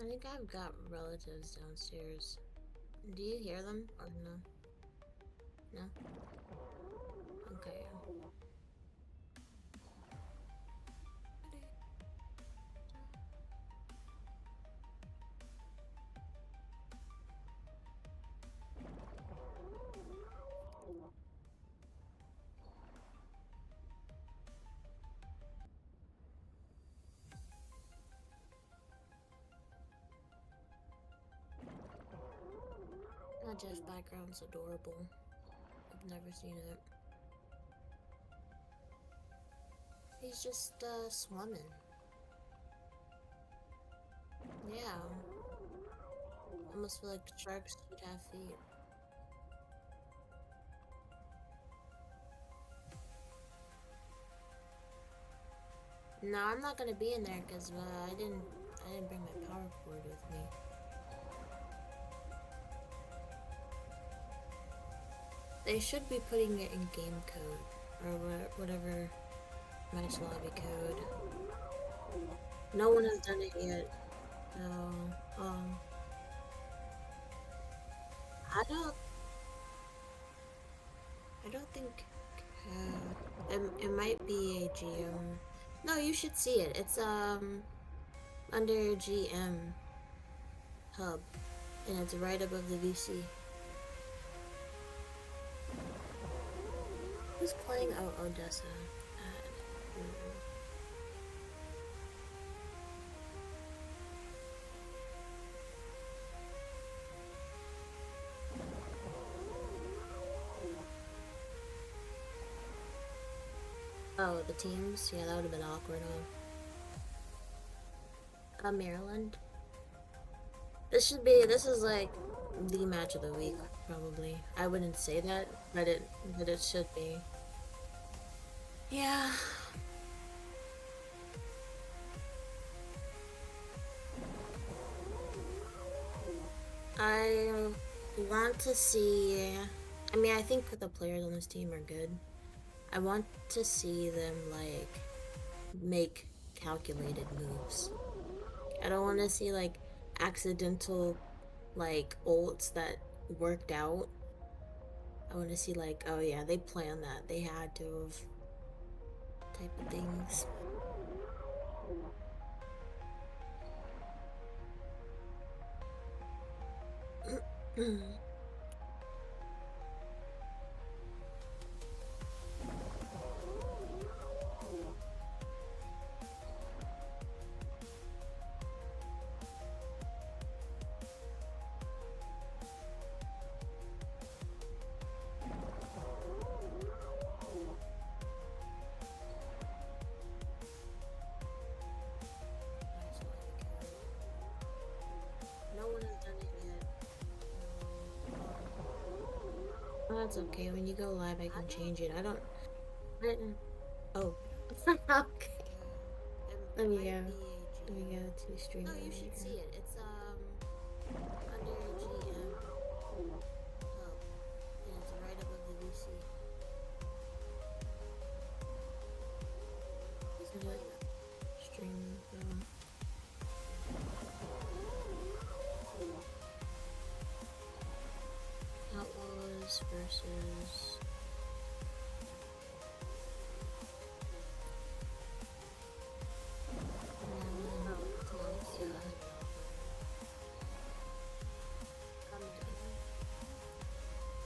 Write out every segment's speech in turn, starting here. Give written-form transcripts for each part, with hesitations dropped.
think I've got relatives downstairs. Do you hear them or no? No? Okay. That Jeff's background's adorable. I've never seen it. He's just, swimming. Yeah. Almost feel like sharks should have feet. No, I'm not gonna be in there because I didn't bring my power cord with me. They should be putting it in game code or whatever match lobby code. No one has done it yet. No. I don't think. It might be a GM. No, you should see it. It's under GM hub, and it's right above the VC. Who's playing? Oh, Odessa. Oh, the teams? Yeah, that would have been awkward, huh? Maryland. This is like the match of the week, probably. I wouldn't say that, but it should be. Yeah. I want to see. I mean, I think the players on this team are good. I want to see them, like, make calculated moves. I don't want to see, like, accidental, like, ults that worked out. I want to see, like, oh yeah, they planned that. They had to have. Type of things. No one has done it yet. Oh, that's okay. When you go live, I can change it. I don't. Oh. Okay. Let me go. Let me go to stream. No, you should see it. It's under GM. Oh, and it's right above the VC. Stream. Outlaws versus.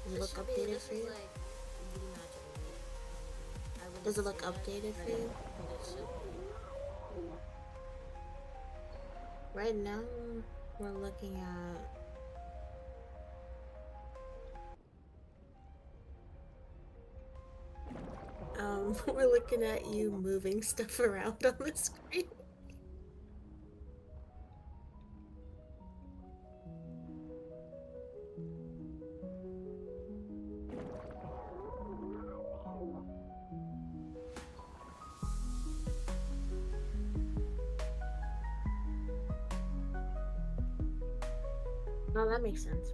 Does it look updated for you? Does it look updated for you? Right now, we're looking at. We're looking at you moving stuff around on the screen. Oh, that makes sense.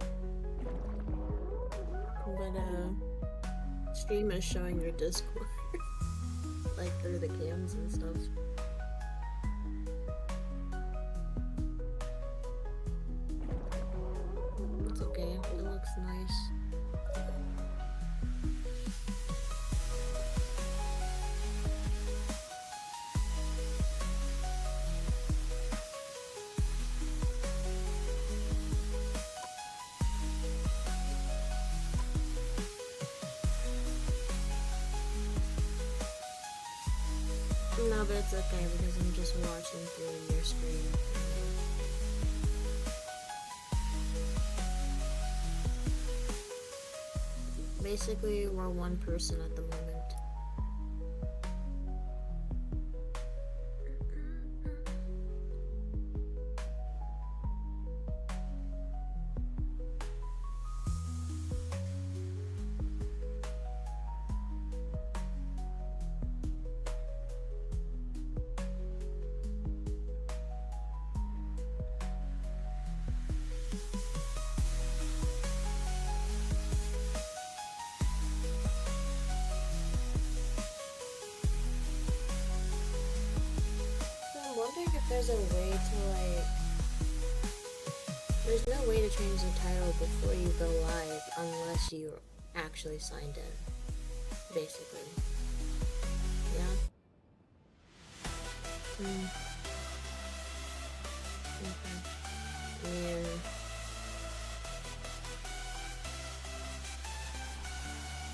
But, stream is showing your Discord. Like, through the cams and stuff. looks nice. No, but it's okay because I'm just watching through your screen. Basically, we're one person at the moment. I'm wondering if there's a way to, like... There's no way to change the title before you go live unless you actually signed in. Basically. Yeah? Okay. Yeah.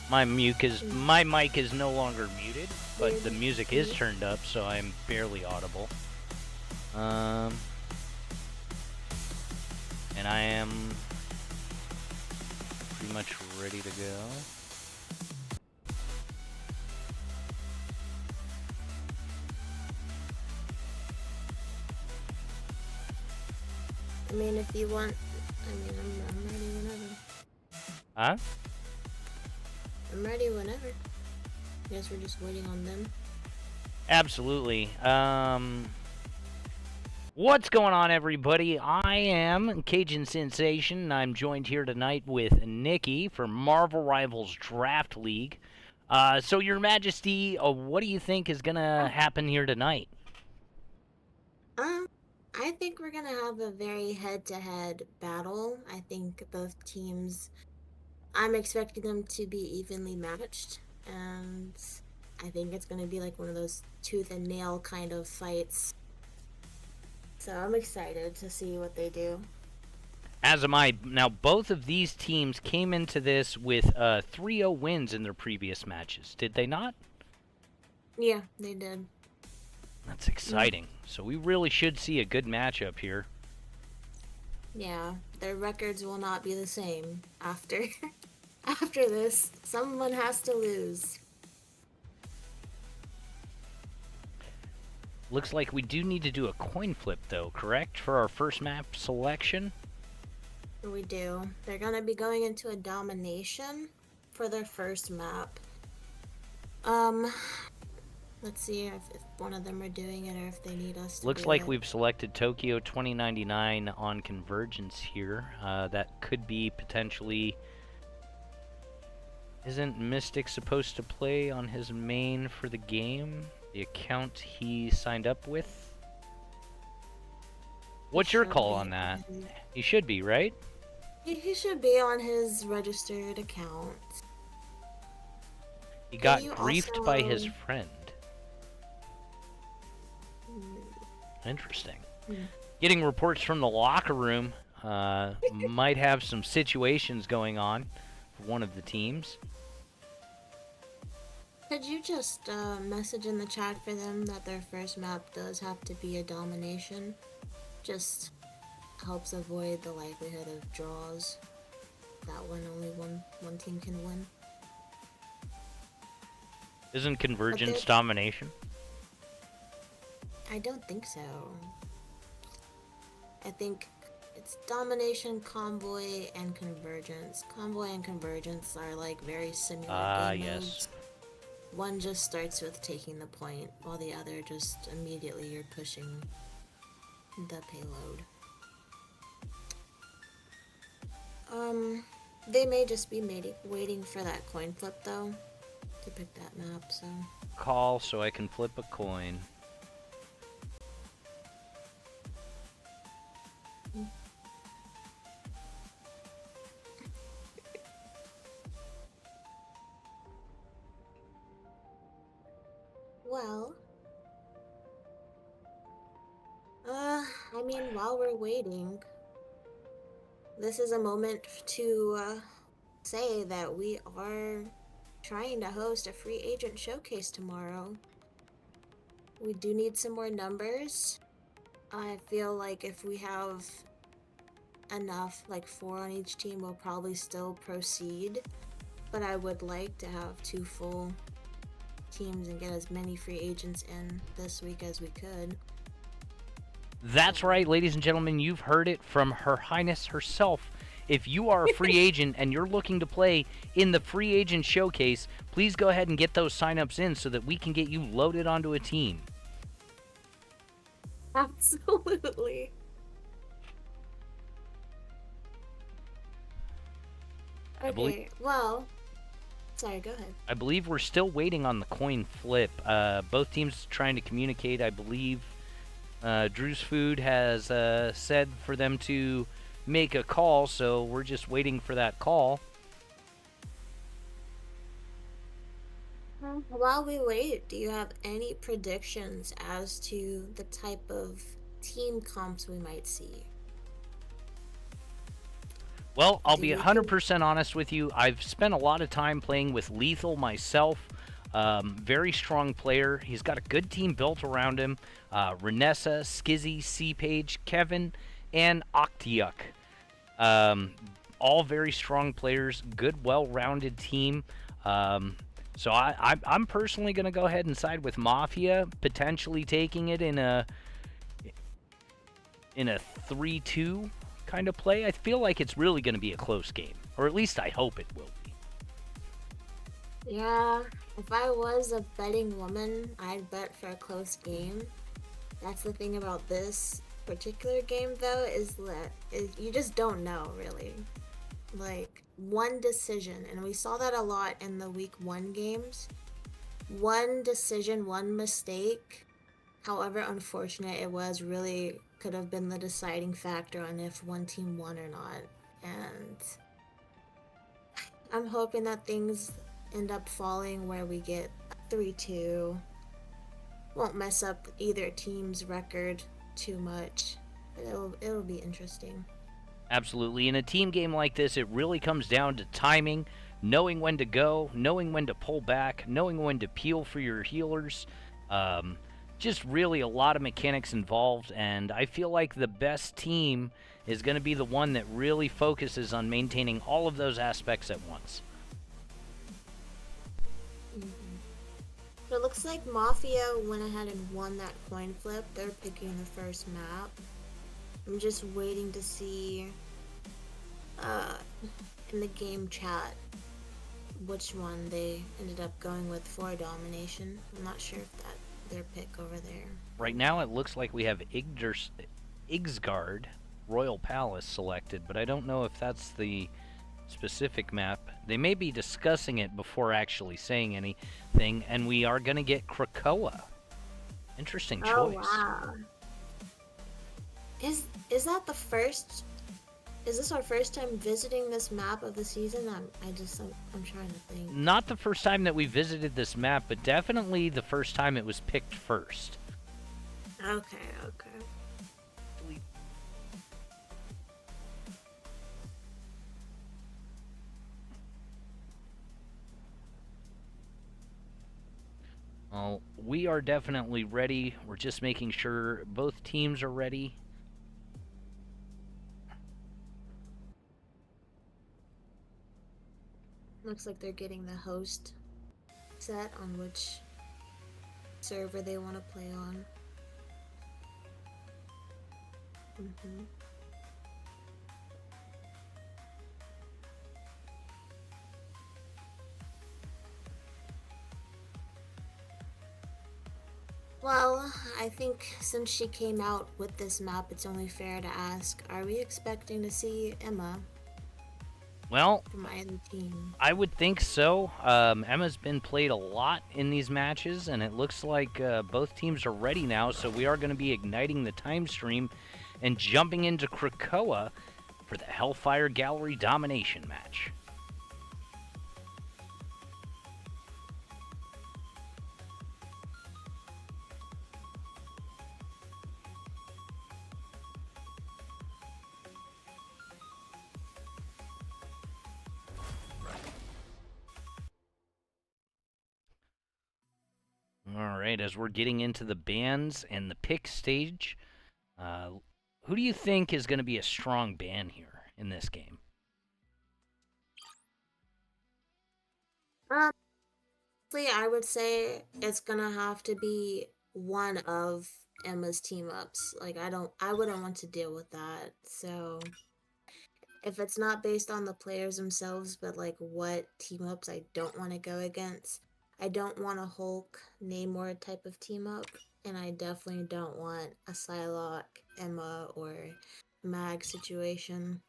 My mic is no longer muted, but the music is turned up, so I'm barely audible. And I am pretty much ready to go. I mean, if you want... I'm ready whenever. Huh? I'm ready whenever. Guess we're just waiting on them. Absolutely. What's going on, everybody? I am Cajun Sensation, and I'm joined here tonight with Nikki from Marvel Rivals Draft League. So, Your Majesty, what do you think is going to happen here tonight? I think we're gonna have a very head-to-head battle. I think both teams... I'm expecting them to be evenly matched, and I think it's gonna be like one of those tooth and nail kind of fights. So I'm excited to see what they do. As am I. Now, both of these teams came into this with 3-0 wins in their previous matches. Did they not? Yeah, they did. That's exciting. So we really should see a good matchup here. Yeah, their records will not be the same after after this. Someone has to lose. Looks like we do need to do a coin flip, though, correct? For our first map selection? We do. They're gonna be going into a domination for their first map. Let's see if one of them are doing it or if they need us to Looks do like it. we've selected Tokyo 2099 on Convergence here. That could be potentially... Isn't Mystic supposed to play on his main for the game? The account he signed up with? What's your call on that? He should be, right? He should be on his registered account. He got griefed by his friend. Interesting. Getting reports from the locker room. Might have some situations going on for one of the teams. Could you just message in the chat for them that their first map does have to be a domination? Just helps avoid the likelihood of draws. That only one team can win. Isn't Convergence domination? I don't think so. I think it's domination, convoy, and convergence. Convoy and convergence are like very similar game modes. One just starts with taking the point, while the other just immediately you're pushing the payload. They may just be waiting for that coin flip though, to pick that map, so... Call so I can flip a coin. mean, while we're waiting, this is a moment to say that we are trying to host a free agent showcase tomorrow. We do need some more numbers. I feel like if we have enough, like 4 on each team, we'll probably still proceed. But I would like to have 2 full teams and get as many free agents in this week as we could. That's right, ladies and gentlemen. You've heard it from Her Highness herself. If you are a free agent and you're looking to play in the free agent showcase, please go ahead and get those signups in so that we can get you loaded onto a team. Absolutely. Okay, well, sorry, go ahead. I believe we're still waiting on the coin flip. Both teams trying to communicate. I believe Drew's Food has said for them to make a call, so we're just waiting for that call. While we wait, do you have any predictions as to the type of team comps we might see? Well, I'll Do be you 100% honest with you. I've spent a lot of time playing with Lethal myself. Very strong player. He's got a good team built around him. Renessa, Skizzy, C-Page, Kevin, and Octiuk. All very strong players. Good, well-rounded team. So I'm personally going to go ahead and side with Mafia, potentially taking it in a 3-2 kind of play. I feel like it's really going to be a close game, or at least I hope it will be. Yeah, if I was a betting woman, I'd bet for a close game. That's the thing about this particular game, though, is that you just don't know, really. Like, one decision, and we saw that a lot in the week 1 games. One decision, one mistake, however unfortunate it was, really could have been the deciding factor on if one team won or not. And I'm hoping that things end up falling where we get 3-2. Won't mess up either team's record too much. It'll be interesting. Absolutely. In a team game like this, it really comes down to timing, knowing when to go, knowing when to pull back, knowing when to peel for your healers. Just really a lot of mechanics involved, and I feel like the best team is going to be the one that really focuses on maintaining all of those aspects at once. So it looks like Mafia went ahead and won that coin flip. They're picking the first map. I'm just waiting to see in the game chat which one they ended up going with for domination. I'm not sure if that's their pick over there. Right now it looks like we have Igsgard Royal Palace selected, but I don't know if that's the specific map. They may be discussing it before actually saying anything, and we are going to get Krakoa. Interesting choice. Oh, wow. Is that the first? Is this our first time visiting this map of the season? I'm trying to think. Not the first time that we visited this map, but definitely the first time it was picked first. Okay. Well, we are definitely ready. We're just making sure both teams are ready. Looks like they're getting the host set on which server they want to play on. Well, I think since she came out with this map, it's only fair to ask, are we expecting to see Emma Well, from either team? I would think so. Emma's been played a lot in these matches, and it looks like both teams are ready now, so we are going to be igniting the time stream and jumping into Krakoa for the Hellfire Gallery domination match. right, as we're getting into the bans and the pick stage, who do you think is going to be a strong ban here in this game? I would say it's gonna have to be one of Emma's team ups. Like I wouldn't want to deal with that. So if it's not based on the players themselves, but like what team ups I don't want to go against, I don't want a Hulk Namor type of team up, and I definitely don't want a Psylocke, Emma, or Mag situation.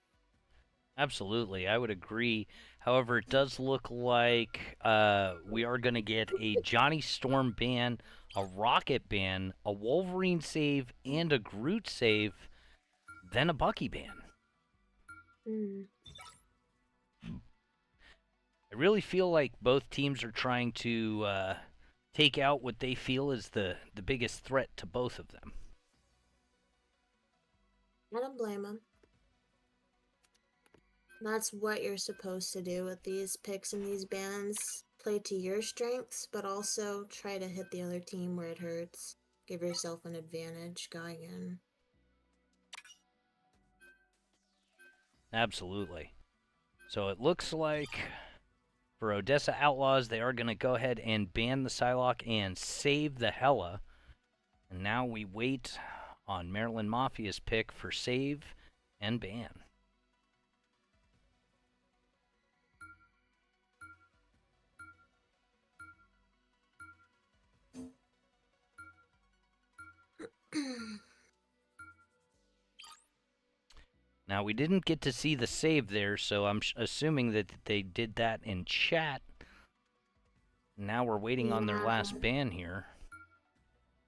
Absolutely, I would agree. However, it does look like we are going to get a Johnny Storm ban, a Rocket ban, a Wolverine save, and a Groot save, then a Bucky ban. Mm. I really feel like both teams are trying to take out what they feel is the biggest threat to both of them. I don't blame them. That's what you're supposed to do with these picks and these bans. Play to your strengths, but also try to hit the other team where it hurts. Give yourself an advantage going in. Absolutely. So it looks like for Odessa Outlaws, they are going to go ahead and ban the Psylocke and save the Hela. And now we wait on Maryland Mafia's pick for save and ban. Now, we didn't get to see the save there, so I'm assuming that they did that in chat. Now we're waiting on their last ban here.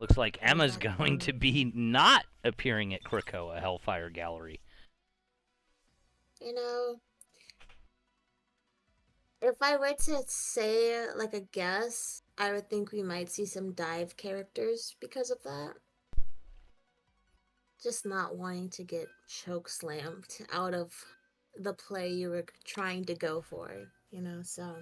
Looks like Emma's going to be not appearing at Krakoa Hellfire Gallery. You know, if I were to say like a guess, I would think we might see some dive characters because of that. Just not wanting to get choke slammed out of the play you were trying to go for, so.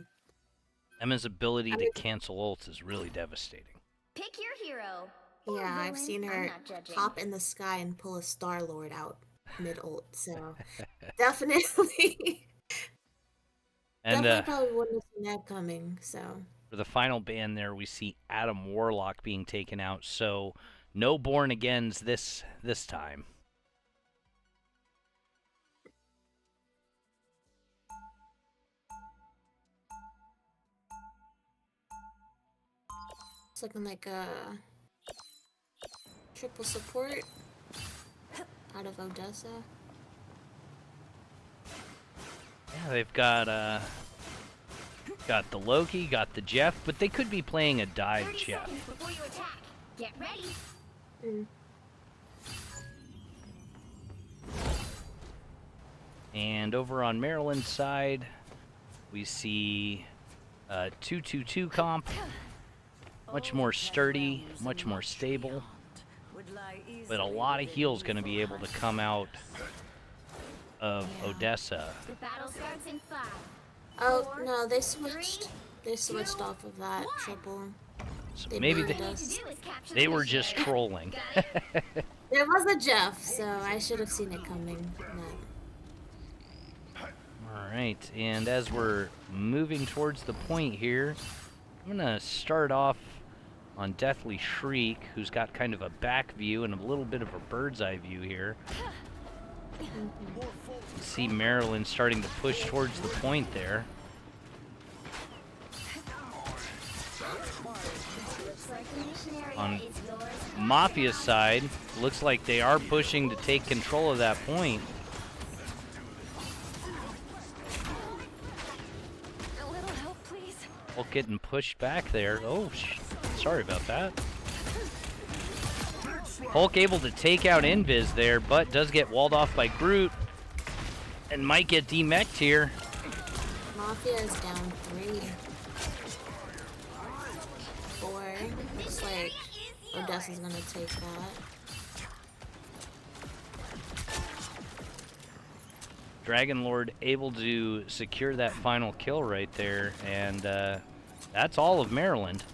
Emma's ability to cancel ults is really devastating. Pick your hero. Yeah, I've seen her hop in the sky and pull a Star-Lord out mid-ult, so definitely. And definitely probably wouldn't have seen that coming, so. For the final ban there, we see Adam Warlock being taken out, so no Born Agains this time. It's looking like a triple support out of Odessa. Yeah, they've got the Loki, got the Jeff, but they could be playing a dive Jeff. Before you attack. Get ready. And over on Maryland's side, we see 2-2-2 comp. Much more sturdy, much more stable. But a lot of heals going to be able to come out of Odessa. The battle starts in 5. Oh, no, they switched. They switched off of that triple. So maybe they were just trolling. There was a Jeff, so I should have seen it coming. Alright, and as we're moving towards the point here, I'm going to start off on Deathly Shriek, who's got kind of a back view and a little bit of a bird's eye view here. See Maryland starting to push towards the point there. On Mafia's side, looks like they are pushing to take control of that point. A little help, please. Hulk getting pushed back there. Oh, sorry about that. Hulk able to take out Invis there, but does get walled off by Groot. And might get demeched here. Mafia is down 3. 4. Looks like Odessa's gonna take that. Dragon Lord able to secure that final kill right there, and that's all of Maryland.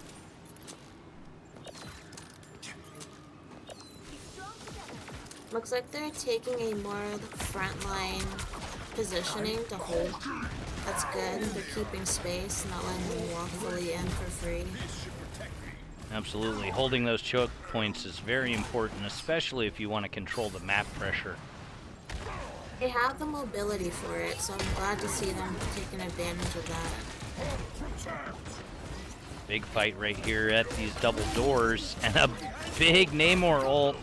Looks like they're taking a more frontline positioning to hold. That's good. They're keeping space, not letting them walk fully in for free. Absolutely. Holding those choke points is very important, especially if you want to control the map pressure. They have the mobility for it, so I'm glad to see them taking advantage of that. Big fight right here at these double doors, and a big Namor ult.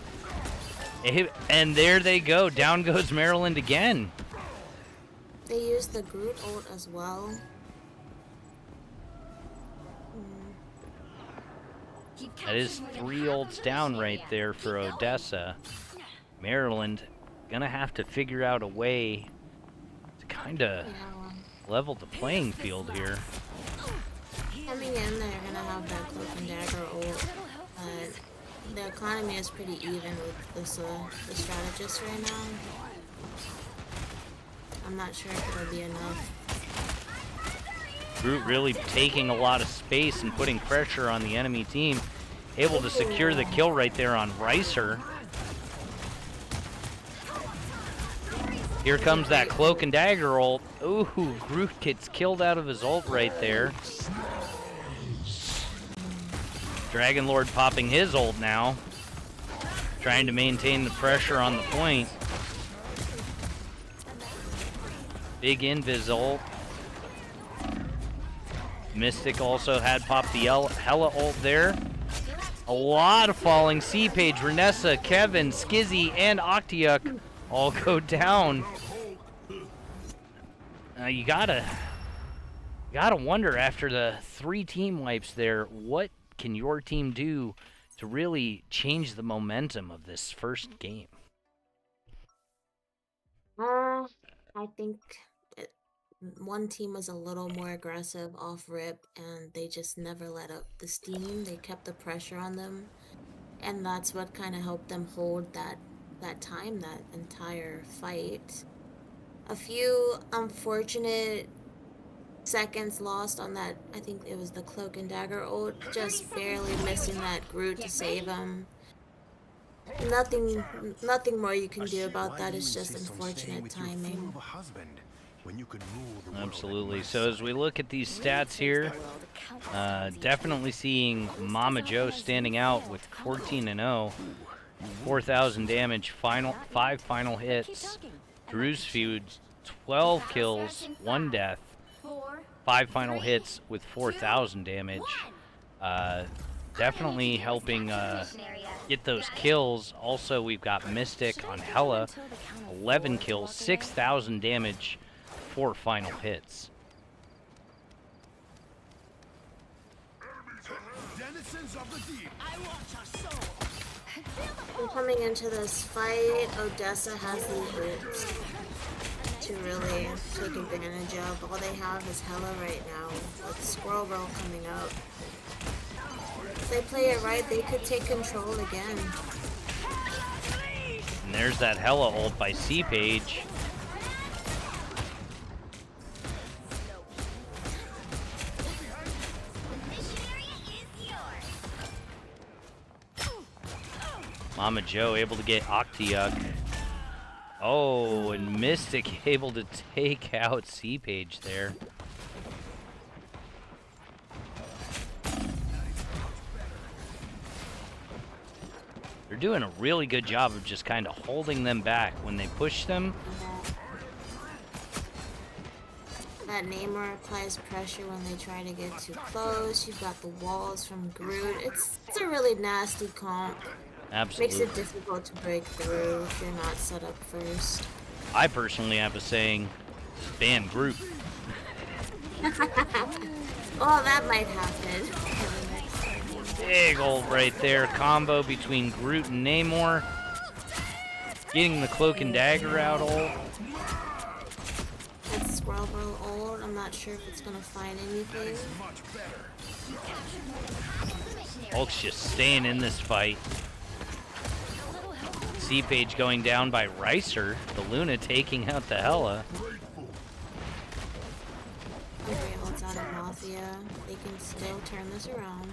And there they go. Down goes Maryland again. They use the Groot ult as well. That is 3 ults down right there for Odessa. Maryland gonna have to figure out a way to kind of level the playing field here. Coming in, they're gonna have that cloak and dagger ult, but the economy is pretty even with this the strategist right now. I'm not sure if it'll be enough. Groot really taking a lot of space and putting pressure on the enemy team. Able to secure the kill right there on Ricer. Here comes that cloak and dagger ult. Ooh, Groot gets killed out of his ult right there. Dragon Lord popping his ult now. Trying to maintain the pressure on the point. Big invis ult. Mystic also had popped the Hella ult there. A lot of falling. C-Page, Renessa, Kevin, Skizzy, and Octiuk all go down. You gotta wonder after the 3 team wipes there, what can your team do to really change the momentum of this first game? I think one team was a little more aggressive off rip, and they just never let up the steam. They kept the pressure on them, and that's what kind of helped them hold that entire fight. A few unfortunate seconds lost on that. I think it was the cloak and dagger ult, just barely missing that Groot to save him. Nothing more you can do about that. It's just unfortunate timing. Absolutely. So as we look at these stats here, definitely seeing Mama Joe standing out with 14-0, 4,000 damage, 5 final hits. Drew's feud, 12 kills, 1 death, 5 final hits with 4,000 damage. Definitely helping get those kills. Also, we've got Mystic on Hella, 11 kills, 6,000 damage, 4 final hits. And coming into this fight, Odessa has the ult to really take advantage of. All they have is Hella right now, with Squirrel Roll coming up. If they play it right, they could take control again. And there's that Hella ult by C-Page. Mama Joe able to get Octiuk. Oh, and Mystic able to take out C-Page there. They're doing a really good job of just kind of holding them back when they push them. That Namor applies pressure when they try to get too close. You've got the walls from Groot. It's a really nasty comp. Absolutely. Makes it difficult to break through if you're not set up first. I personally have a saying, ban Groot. Oh, that might happen. Big ult right there. Combo between Groot and Namor. Getting the cloak and dagger out ult. That's Squirrel Bro ult. I'm not sure if it's gonna find anything. Hulk's just staying in this fight. C-Page going down by Ricer. The Luna taking out the Hella. Okay, ult's out of Mafia. They can still turn this around.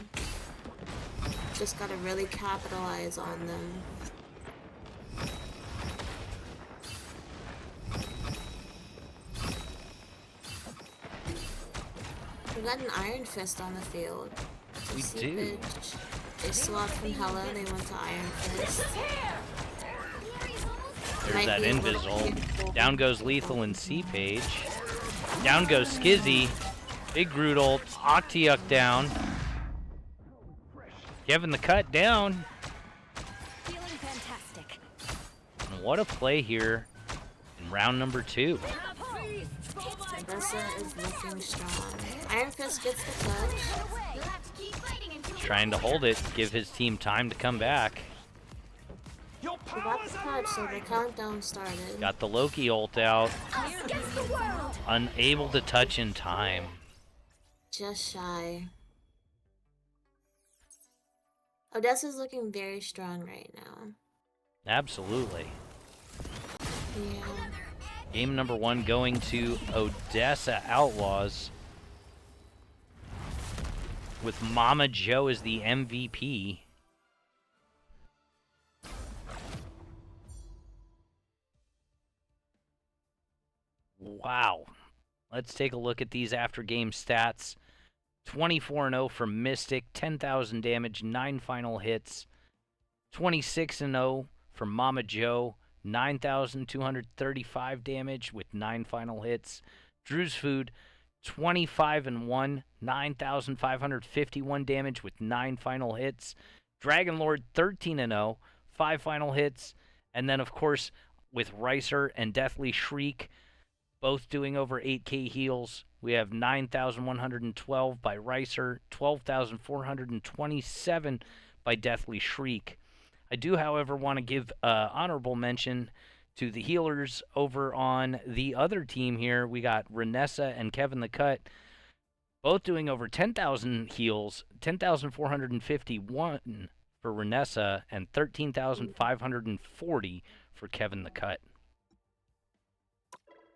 Just gotta really capitalize on them. We got an Iron Fist on the field. We See, do. bitch. They swapped from Hella, they went to Iron Fist. There's Might that be a little Invisible. painful. Down goes Lethal and C-Page. Down goes Skizzy. Big Groot ult. Octiuk down. Kevin the Cut down. Feeling fantastic. And what a play here in round number 2. Odessa is looking strong. Iron Fist gets the touch. Let's keep fighting until Trying to hold it, give his team time to come back. We got the touch, so the countdown started. Got the Loki ult out. against the world. Unable to touch in time. Just shy. Odessa's looking very strong right now. Absolutely. Yeah. Game number 1 going to Odessa Outlaws. With Mama Joe as the MVP. Wow. Let's take a look at these after game stats. 24-0 for Mystic, 10,000 damage, 9 final hits. 26-0 for Mama Joe, 9,235 damage with 9 final hits. Drew's Food, 25-1, 9,551 damage with 9 final hits. Dragon Lord, 13-0, 5 final hits. And then, of course, with Ricer and Deathly Shriek, both doing over 8k heals. We have 9,112 by Ricer, 12,427 by Deathly Shriek. I do, however, want to give honorable mention to the healers over on the other team here. We got Renessa and Kevin the Cut, both doing over 10,000 heals, 10,451 for Renessa and 13,540 for Kevin the Cut.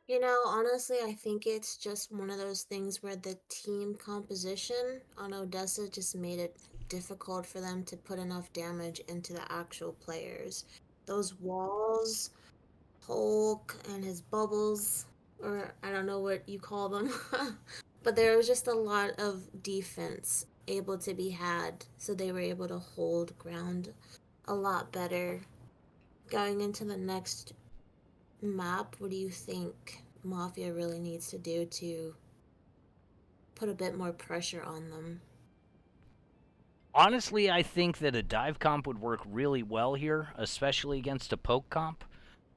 You know, honestly, I think it's just one of those things where the team composition on Odessa just made it difficult for them to put enough damage into the actual players. Those walls, Hulk and his bubbles, or I don't know what you call them, but there was just a lot of defense able to be had, so they were able to hold ground a lot better. Going into the next map, what do you think Mafia really needs to do to put a bit more pressure on them? Honestly, I think that a dive comp would work really well here, especially against a poke comp.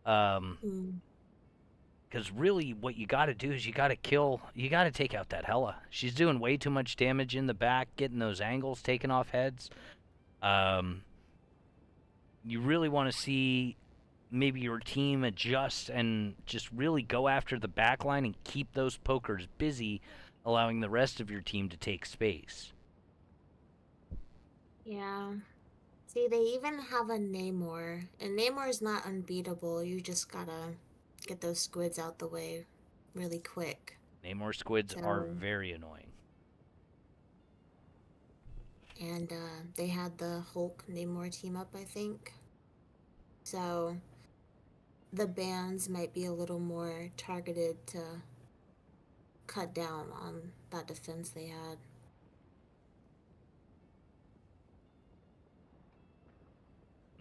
Because really, what you got to do is you got to take out that Hella. She's doing way too much damage in the back, getting those angles taken off heads. You really want to see maybe your team adjust and just really go after the back line and keep those pokers busy, allowing the rest of your team to take space. Yeah. See, they even have a Namor, and Namor is not unbeatable. You just gotta get those squids out the way really quick. Namor squids are So- very annoying. And they had the Hulk Namor team up, I think. So the bans might be a little more targeted to cut down on that defense they had.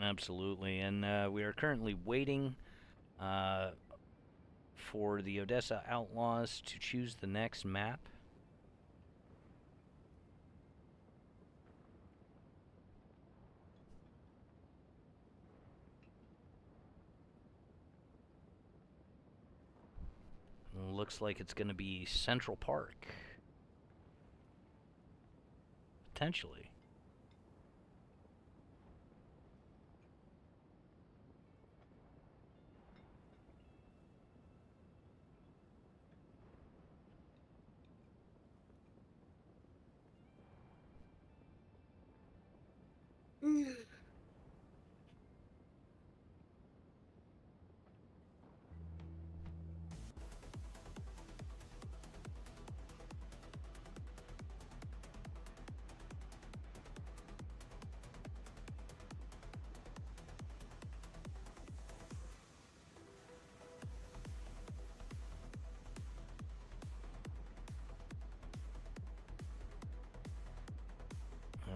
Absolutely, and we are currently waiting for the Odessa Outlaws to choose the next map. Looks like it's going to be Central Park. Potentially.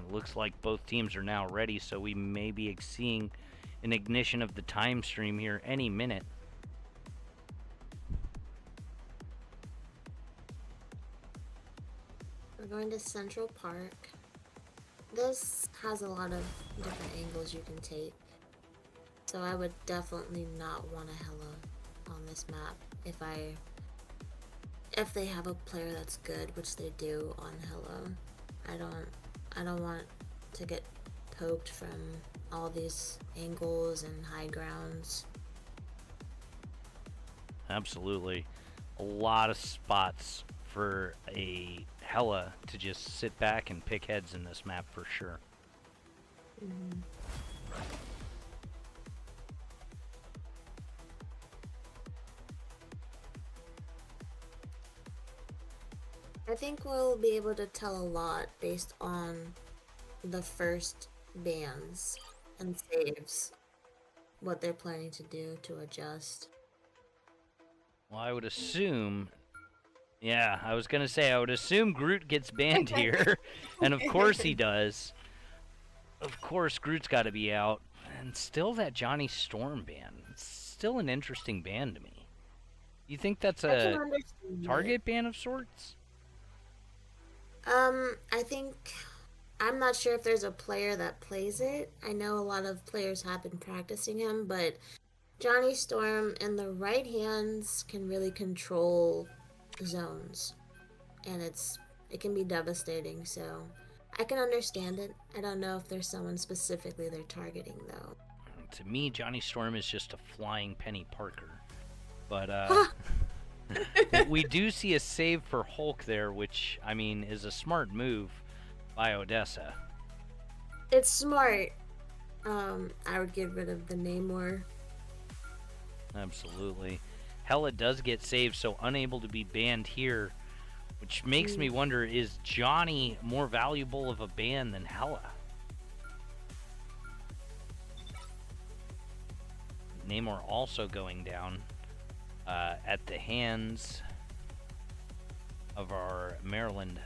It looks like both teams are now ready, so we may be seeing an ignition of the time stream here any minute. We're going to Central Park. This has a lot of different angles you can take. So I would definitely not want a Hella on this map if they have a player that's good, which they do on Hella. I don't want to get poked from all these angles and high grounds. Absolutely. A lot of spots for a Hella to just sit back and pick heads in this map for sure. Mm-hmm. I think we'll be able to tell a lot based on the first bans and saves, what they're planning to do to adjust. Well, I would assume... Yeah, I was gonna say, I would assume Groot gets banned here, and of course he does. Of course, Groot's gotta be out. And still that Johnny Storm ban. It's still an interesting ban to me. You think that's a target ban of sorts? I think... I'm not sure if there's a player that plays it. I know a lot of players have been practicing him, but Johnny Storm in the right hands can really control zones. And it can be devastating, so I can understand it. I don't know if there's someone specifically they're targeting, though. To me, Johnny Storm is just a flying Penny Parker. But, we do see a save for Hulk there, which, I mean, is a smart move by Odessa. It's smart. I would get rid of the Namor. Absolutely. Hella does get saved, so unable to be banned here, which makes me wonder, is Johnny more valuable of a ban than Hella? Namor also going down at the hands of our Maryland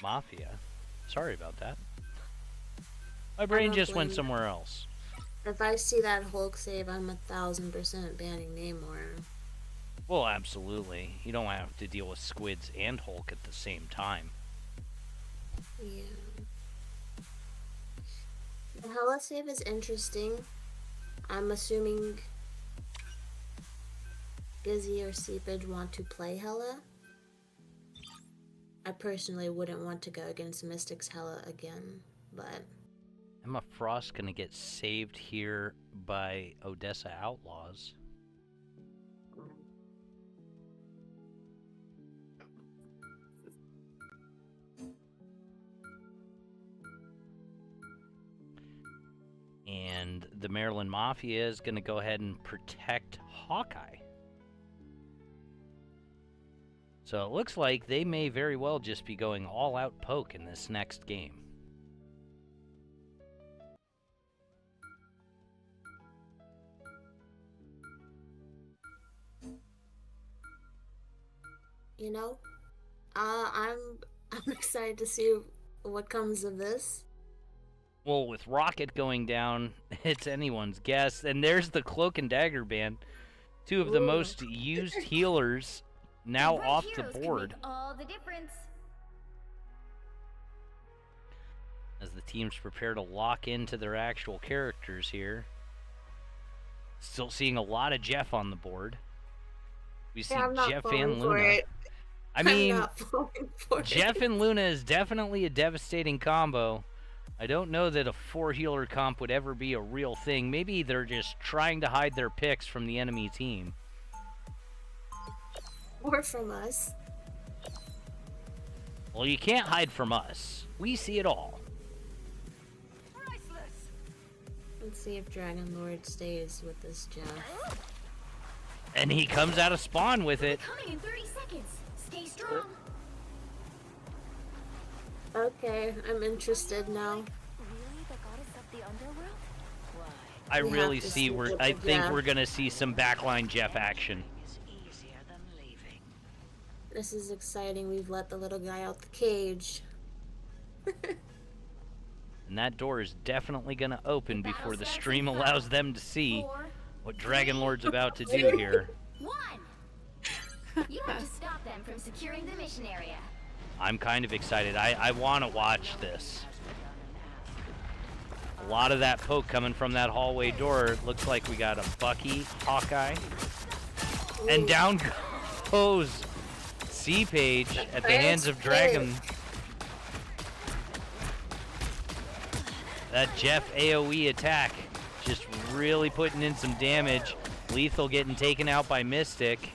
Mafia. Sorry about that. My brain just went somewhere else. If I see that Hulk save, I'm 1000% banning Namor. Well, absolutely. You don't have to deal with Squids and Hulk at the same time. Yeah. The Hella save is interesting. I'm assuming Gizzy or Seepage want to play Hella. I personally wouldn't want to go against Mystic's Hella again, but... Emma Frost gonna get saved here by Odessa Outlaws. And the Maryland Mafia is gonna go ahead and protect Hawkeye. So it looks like they may very well just be going all out poke in this next game. You know, I'm excited to see what comes of this. Well, with Rocket going down, it's anyone's guess. And there's the Cloak and Dagger ban. Two of the most used healers now off the board. Can make all the difference. As the teams prepare to lock into their actual characters here. Still seeing a lot of Jeff on the board. We see Jeff and Luna. I mean, Jeff and Luna is definitely a devastating combo. I don't know that a 4-healer comp would ever be a real thing. Maybe they're just trying to hide their picks from the enemy team. Or from us. Well, you can't hide from us. We see it all. Priceless. Let's see if Dragon Lord stays with this Jeff. And he comes out of spawn with it. Coming in 30 seconds. Stay strong. Okay, I'm interested now. Really, the goddess of the underworld? Why? I We really have to see see we're what I the think Jeff- we're gonna see some backline Jeff action. This is exciting. We've let the little guy out the cage. And that door is definitely going to open The before the battle stream starts in allows 5, them to see 4, what Dragon Lord's about to do here. 1. You have to stop them from securing the mission area. I'm kind of excited. I want to watch this. A lot of that poke coming from that hallway door. Looks like we got a Bucky, Hawkeye, and down goes C-Page at the hands of Dragon. That Jeff AoE attack just really putting in some damage. Lethal getting taken out by Mystic.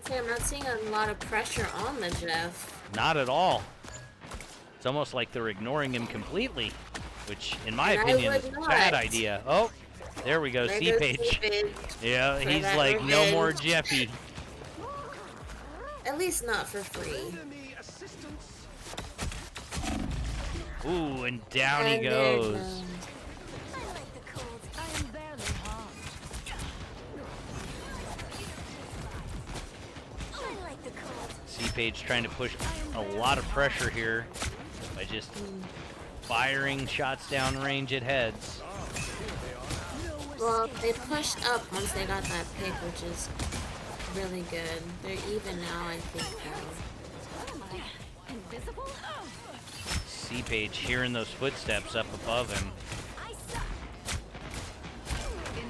I'm not seeing a lot of pressure on the Jeff. Not at all. It's almost like they're ignoring him completely, which, in my And opinion, is a bad idea. Oh, there we go, There goes C-Page. C-Page. Yeah, For he's that like, no revenge. more Jeffy. At least not for free. Ooh, and down he And there goes. I like the cold. I am barely harmed. I like the cold. C-Page trying to push a lot of pressure here by just firing shots down range at heads. Well, they pushed up once they got that pick, which is really good. They're even now, I think, though. Am I invisible? C-Page hearing those footsteps up above him. I suck.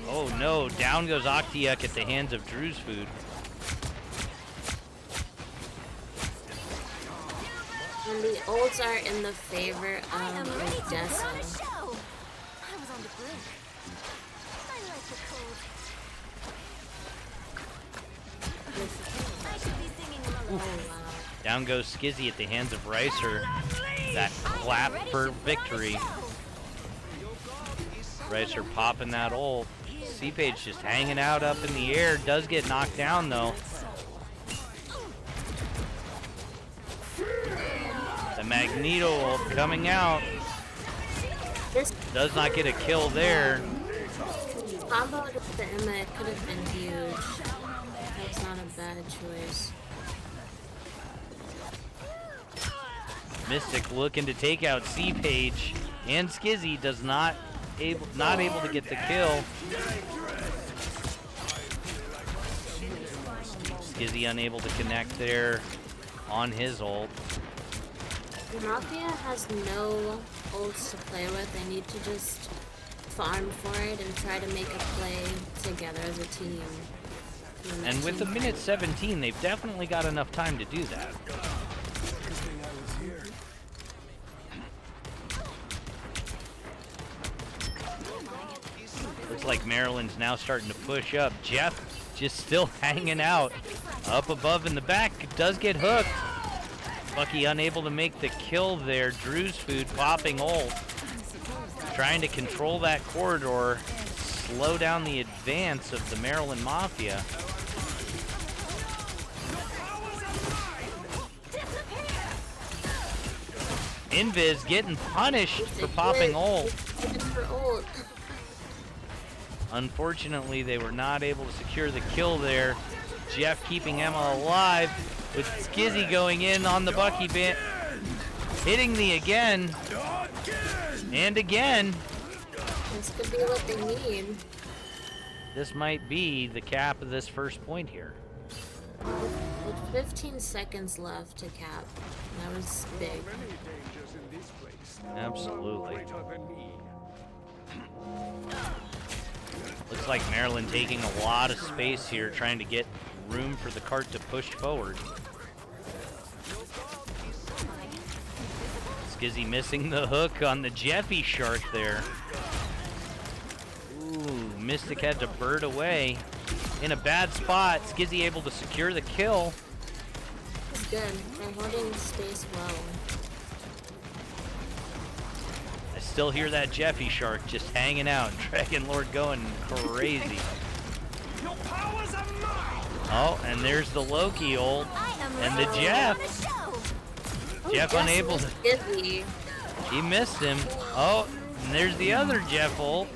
Oh no, down goes Octiuk at the hands of Drew's food. And the ults are in the favor I am of ready to put on a Odessa. show. I was on the brink. I like the cold. I should be singing Oh, lullabies. wow. Down goes Skizzy at the hands of Ricer. That clap for victory. Ricer popping that ult. C-Page just hanging out up in the air. Does get knocked down though. The Magneto ult coming out. This Does not get a kill there. combo with the Emma could have been huge. That's not a bad choice. Mystic looking to take out C-Page, and Skizzy does not able to get the kill. Skizzy unable to connect there on his ult. Mafia has no ults to play with. They need to just farm for it and try to make a play together as a team. And with a minute 17, they've definitely got enough time to do that. Looks like Maryland's now starting to push up. Jeff just still hanging out. Up above in the back, does get hooked. Bucky unable to make the kill there. Drew's food popping ult. Trying to control that corridor, slow down the advance of the Maryland Mafia. Invis getting punished for popping ult. For ult. Unfortunately, they were not able to secure the kill there. Jeff keeping Emma alive with Skizzy going in on the Bucky band. Hitting the again. And again. This could be what they need. This might be the cap of this first point here. With 15 seconds left to cap. That was big. Absolutely. Looks like Maryland taking a lot of space here, trying to get room for the cart to push forward. Skizzy missing the hook on the Jeffy shark there. Ooh, Mystic had to bird away. In a bad spot, Skizzy able to secure the kill. It's good. They're holding space well. I still hear that Jeffy shark just hanging out. Dragon Lord going crazy. Oh, and there's the Loki ult. And the Jeff. Jeff unable to... Skizzy. He missed him. Oh, and there's the other Jeff ult.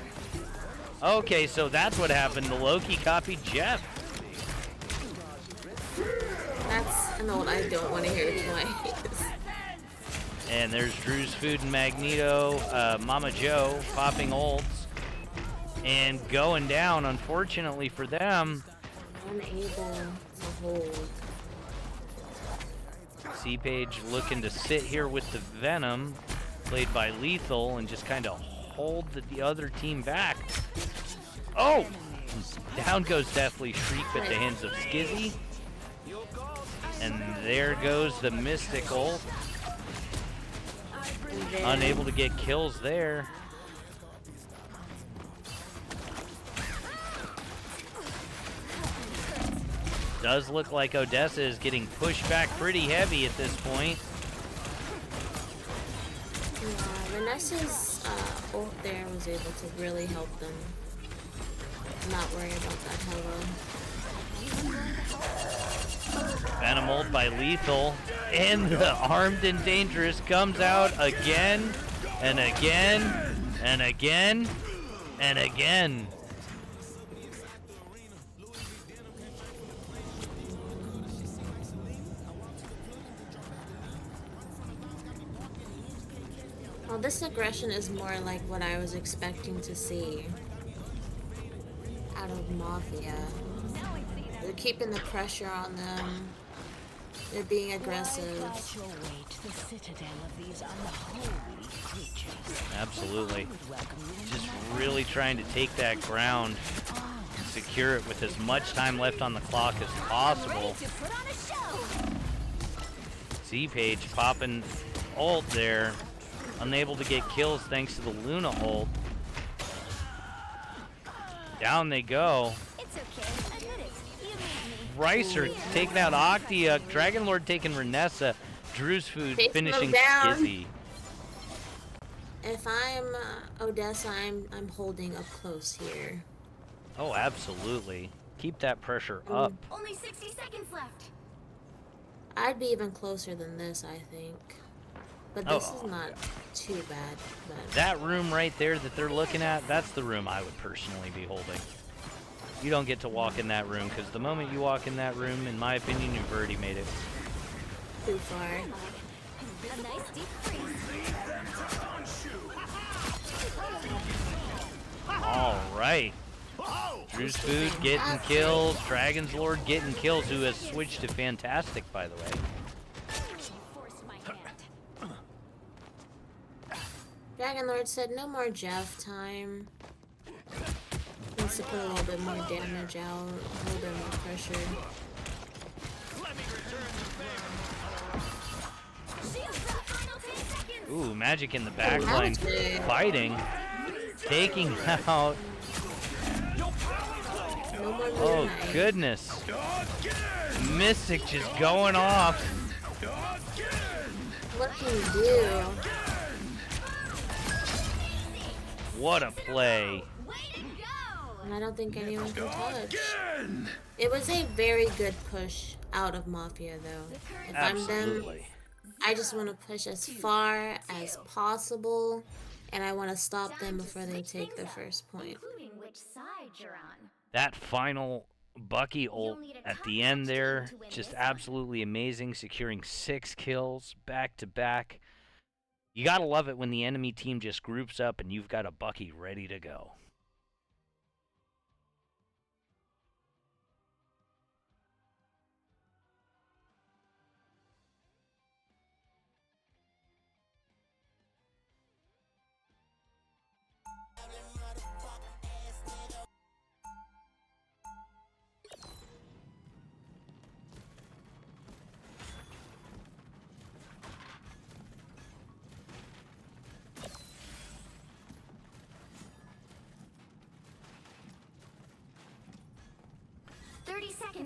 Okay, so that's what happened. The Loki copied Jeff. That's an ult I don't want to hear twice. And there's Drew's Food and Magneto, Mama Joe popping ults and going down, unfortunately for them. Unable to hold. C-Page looking to sit here with the Venom, played by Lethal, and just kind of hold the other team back. Oh! Down goes Deathly Shriek at the hands of Skizzy. And there goes the Mystic ult. Unable to get kills there. Does look like Odessa is getting pushed back pretty heavy at this point. Vanessa's ult there was able to really help them. Not worry about that hello. Venom ult by Lethal. And the Armed and Dangerous comes out again and again and again and again. Well, this aggression is more like what I was expecting to see out of Mafia. They're keeping the pressure on them. They're being aggressive. Absolutely. Just really trying to take that ground and secure it with as much time left on the clock as possible. C-Page popping ult there. Unable to get kills thanks to the Luna ult. Down they go. It's okay. I did it. You need me. Ricer taking out Octia. Dragon Lord taking Renessa. Drew's Food Chasing finishing them down. Skizzy. If I'm Odessa, I'm holding up close here. Oh, absolutely. Keep that pressure up. Only 60 seconds left. I'd be even closer than this, I think. But this is not too bad. But That room right there that they're looking at, that's the room I would personally be holding. You don't get to walk in that room, because the moment you walk in that room, in my opinion, you've already made it. too far. A nice deep freeze. All right. Drew's Food getting kills. Dragon's Lord getting kills, who has switched to Fantastic, by the way. Forced my hand. Dragon Lord said no more Jeff time. Needs to put a little bit more damage out, a little bit more pressure. Shields up. Final 10 seconds. Ooh, Magic in the backline Magic. fighting. Taking out. No more Oh, Moonlight. goodness. Mystic just going off. What can you do? What a play. Way to go. And I don't think anyone can touch. It was a very good push out of Mafia, though. If I'm them, Absolutely. I just want to push as far as possible, and I want to stop them before they take the first point. Including which side you're on. That final Bucky ult at the end there, just absolutely amazing, securing 6 kills back to back. You gotta love it when the enemy team just groups up and you've got a Bucky ready to go.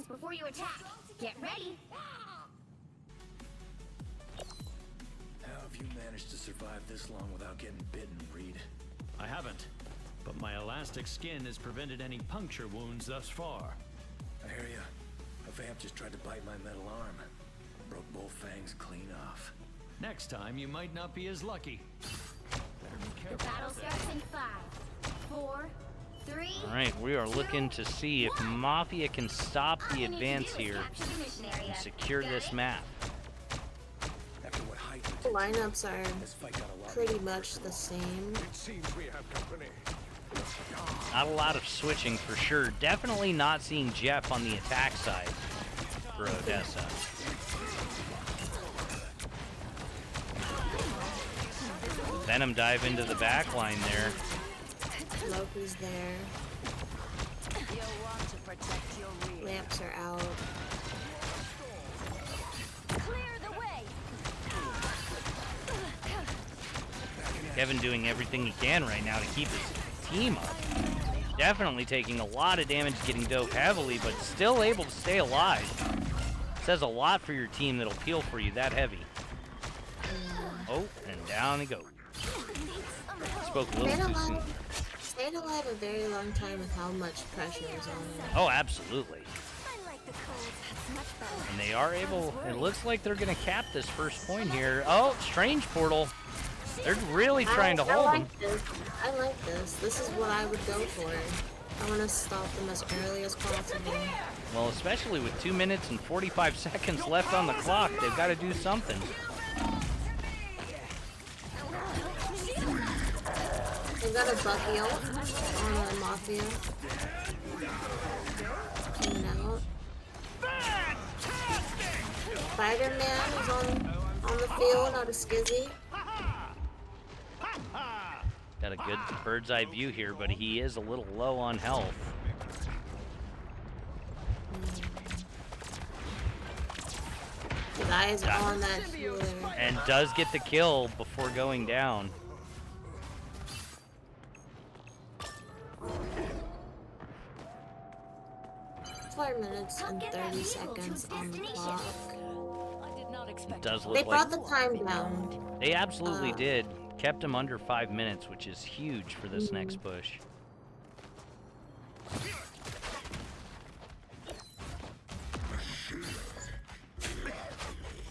Before you attack, get ready. How have you managed to survive this long without getting bitten, Reed? I haven't, but my elastic skin has prevented any puncture wounds thus far. I hear ya. A vamp just tried to bite my metal arm. Broke both fangs clean off. Next time, you might not be as lucky. Better be The careful. battle starts in 5, 4, 3. All right, we are looking to see if Mafia can stop All the you need to advance do is here capture the mission area. and secure Got this it? map. After what height we lineups are This fight got a lot. pretty much the same. Not a lot of switching for sure. Definitely not seeing Jeff on the attack side for Odessa. Venom dive into the back line there. Loki's there. You'll want to protect your rear. Lamps are out. Clear the way. Kevin doing everything he can right now to keep his team up. Definitely taking a lot of damage, getting dove heavily, but still able to stay alive. Says a lot for your team that'll peel for you that heavy. Oh, and down he goes. Spoke a little too soon. Stayed alive a very long time with how much pressure is on them. Oh, absolutely. I like the cold. That's much better. And they are able, it looks like they're going to cap this first point here. Oh, strange portal. They're really trying to I hold them. like this. I like this. This is what I would go for. I want to stop them as early as possible. Well, especially with 2 minutes and 45 seconds left on the clock, they've got to do something. They've got a Bucky ult on Mafia. Coming out. Spider-Man is on the field, not a skizzy. Got a good bird's eye view here, but he is a little low on health. His eyes are on that healer. And does get the kill before going down. Four minutes and 30 seconds on the clock. I did not expect Does They look brought like the time down. they absolutely did. Kept him under 5 minutes, which is huge for this next push.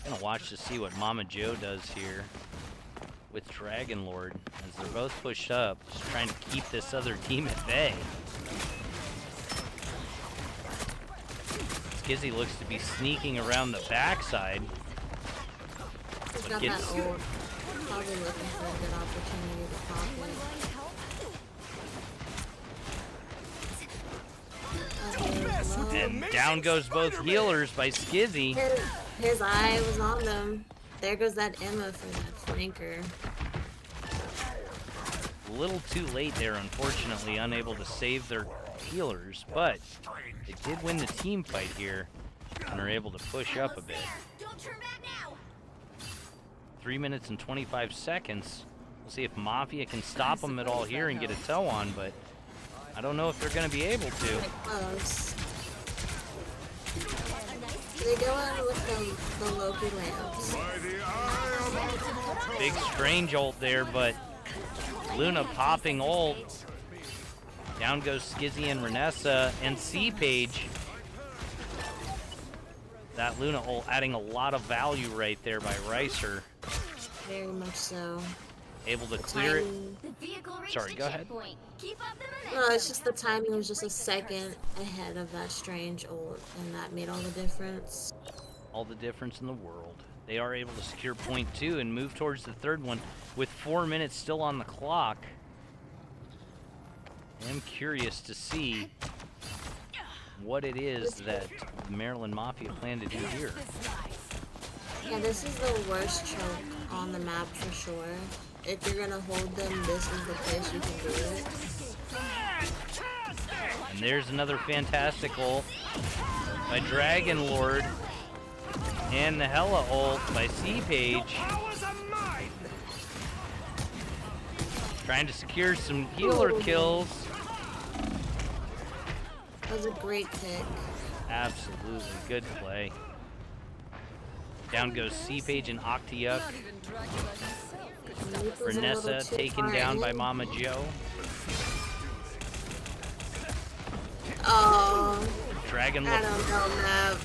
Gonna watch to see what Mama Joe does here with Dragon Lord as they're both pushed up, just trying to keep this other team at bay. Skizzy looks to be sneaking around the backside. He's got Gets- that ult. Probably looking for a good opportunity to pop it. Okay, And down goes both healers by Skizzy. his eye was on them. There goes that Emma for that flanker. A little too late there, unfortunately, unable to save their healers, but they did win the team fight here and are able to push up a bit. Don't turn back now. 3 minutes and 25 seconds. We'll see if Mafia can stop them at all here and get a toe on, but I don't know if they're going to be able to. Close. They go in with the Loki lamps. Big strange ult there, but Luna popping ult. Down goes Skizzy and Renessa and C-Page. That Luna ult adding a lot of value right there by Ricer. Very much so. Able to clear it. Timing- The vehicle reached Sorry, the go ahead. checkpoint. Keep up the No, momentum. it's just the timing was just a second ahead of that strange ult, and that made all the difference. All the difference in the world. They are able to secure point 2 and move towards the third one with 4 minutes still on the clock. I'm curious to see what it is that the Maryland Mafia plan to do here. Yeah, this is the worst choke on the map for sure. If you're gonna hold them, this is the place you can do it. And there's another fantastic ult by Dragon Lord. And the Hella ult by C-Page. Trying to secure some healer kills. That was a great pick. Absolutely. Good play. Down goes C-Page and Octiuk. Leap was a little Renessa too taken far down by in. Mama Joe. Oh, Dragon I Lord. don't know, map.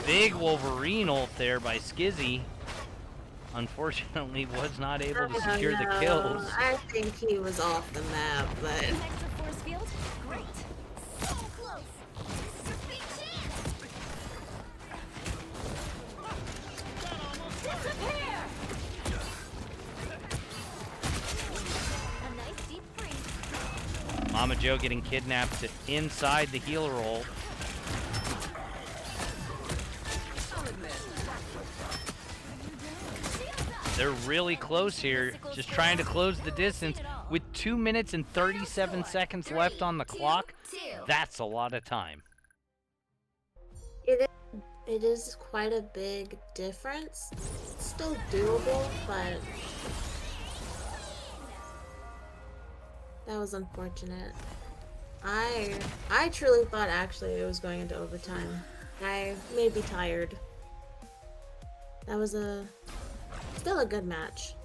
Big Wolverine ult there by Skizzy. Unfortunately, was not able to secure the kills. I think he was off the map, but Extra force field. Great. So close. This is a big chance. Disappear. Mama Joe getting kidnapped to inside the heal roll. They're really close here, just trying to close the distance. With 2 minutes and 37 seconds left on the clock, that's a lot of time. It is quite a big difference. It's still doable, but that was unfortunate. I truly thought actually it was going into overtime. I may be tired. That was still a good match.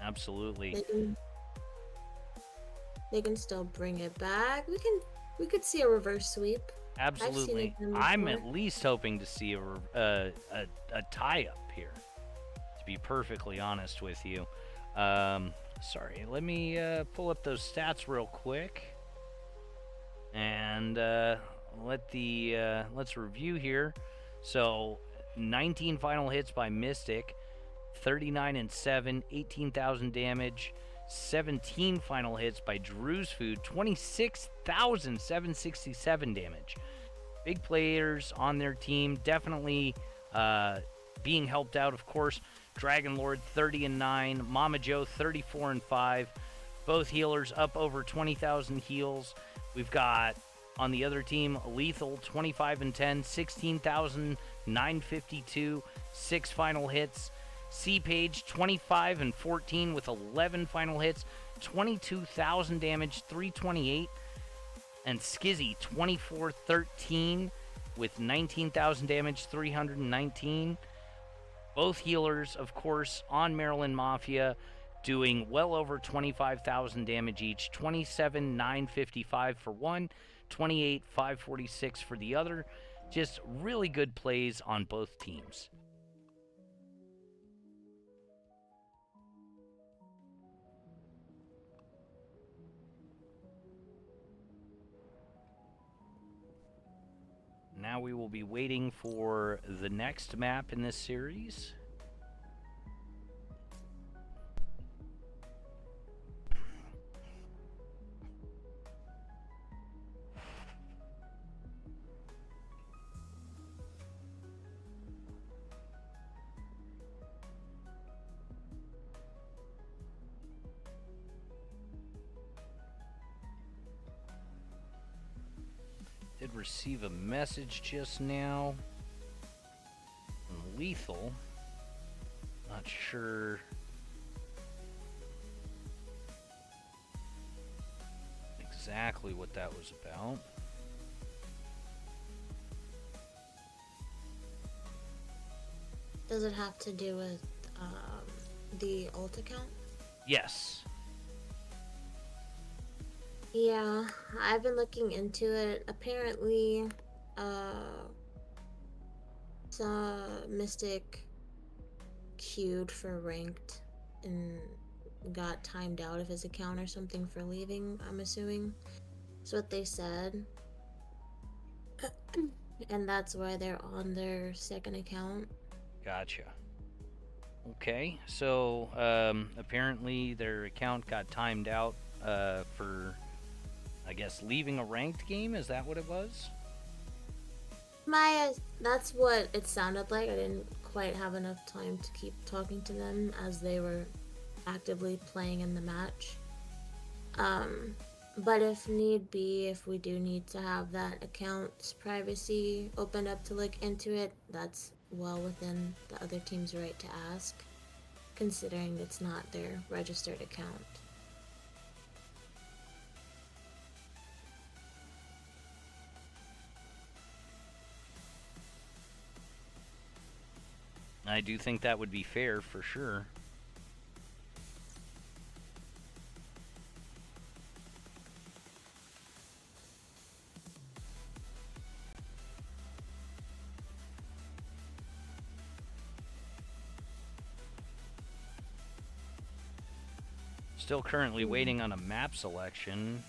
Absolutely. They can still bring it back. We could see a reverse sweep. Absolutely. I'm at least hoping to see a tie-up here, to be perfectly honest with you. Sorry, let me pull up those stats real quick. And let's review here. So 19 final hits by Mystic, 39 and 7, 18,000 damage. 17 final hits by Drew's Food, 26,767 damage. Big players on their team, definitely being helped out, of course. Dragon Lord 30 and 9, Mama Joe 34 and 5. Both healers up over 20,000 heals. We've got on the other team Lethal 25 and 10, 16,952, 6 final hits. C-Page 25 and 14 with 11 final hits, 22,000 damage, 328. And Skizzy 24-13 with 19,000 damage, 319. Both healers, of course, on Maryland Mafia, doing well over 25,000 damage each. 27,955 for one, 28,546 for the other. Just really good plays on both teams. Now we will be waiting for the next map in this series. Did receive a message just now from Lethal. Not sure exactly what that was about. Does it have to do with the alt account? Yes. Yeah, I've been looking into it. Apparently, Mystic queued for ranked and got timed out of his account or something for leaving, I'm assuming. That's what they said. And that's why they're on their second account. Gotcha. Okay, so apparently their account got timed out for, I guess, leaving a ranked game. Is that what it was? That's what it sounded like. I didn't quite have enough time to keep talking to them as they were actively playing in the match. But if need be, if we do need to have that account's privacy opened up to look into it, that's well within the other team's right to ask, considering it's not their registered account. I do think that would be fair for sure. Still currently waiting on a map selection.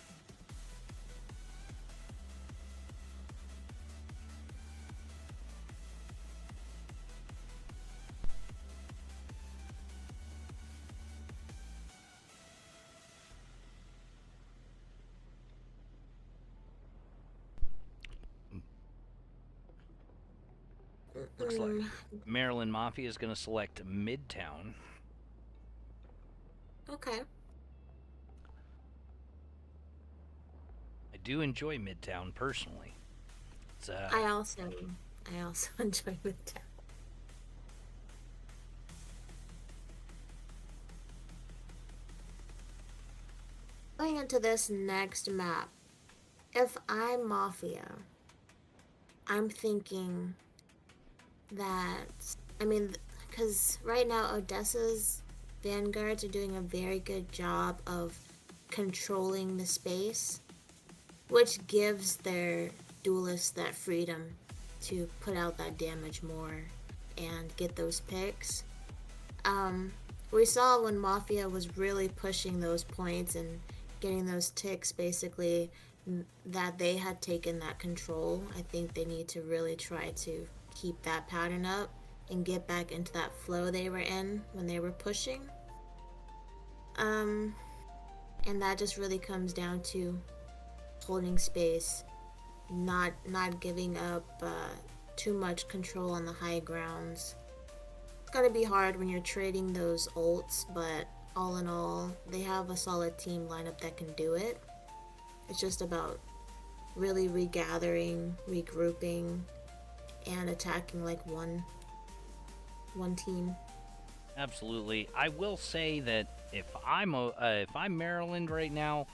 Looks like Maryland Mafia is going to select Midtown. Okay. I do enjoy Midtown personally. It's, I also enjoy Midtown. Going into this next map, if I'm Mafia, I'm thinking that, I mean, because right now Odessa's vanguards are doing a very good job of controlling the space, which gives their duelists that freedom to put out that damage more and get those picks. We saw when Mafia was really pushing those points and getting those ticks, basically, that they had taken that control. I think they need to really try to keep that pattern up and get back into that flow they were in when they were pushing. And that just really comes down to holding space, not giving up too much control on the high grounds. It's gonna be hard when you're trading those ults, but all in all, they have a solid team lineup that can do it. It's just about really regathering, regrouping, and attacking like one team. Absolutely. I will say that if I'm Maryland right now,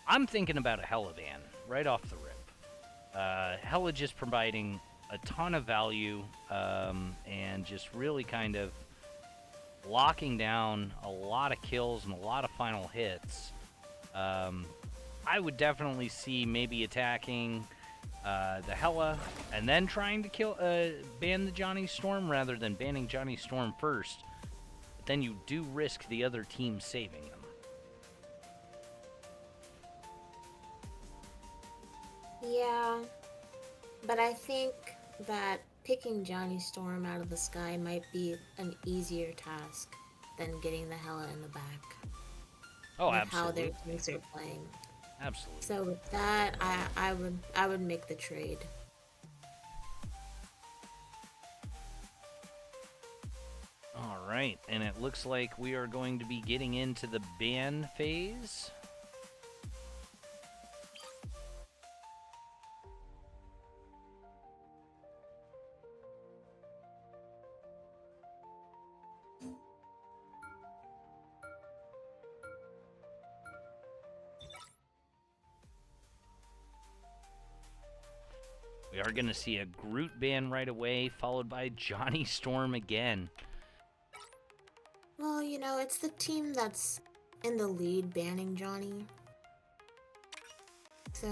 I'm thinking about a Hella ban right off the rip. Hella just providing a ton of value and just really kind of locking down a lot of kills and a lot of final hits. I would definitely see maybe attacking the Hella and then trying to ban the Johnny Storm rather than banning Johnny Storm first. But then you do risk the other team saving them. Yeah, but I think that picking Johnny Storm out of the sky might be an easier task than getting the Hella in the back. Oh, with absolutely. how their teams are playing. Absolutely. So with that, I would make the trade. All right, and it looks like we are going to be getting into the ban phase. We are going to see a Groot ban right away, followed by Johnny Storm again. Well, you know, it's the team that's in the lead banning Johnny. So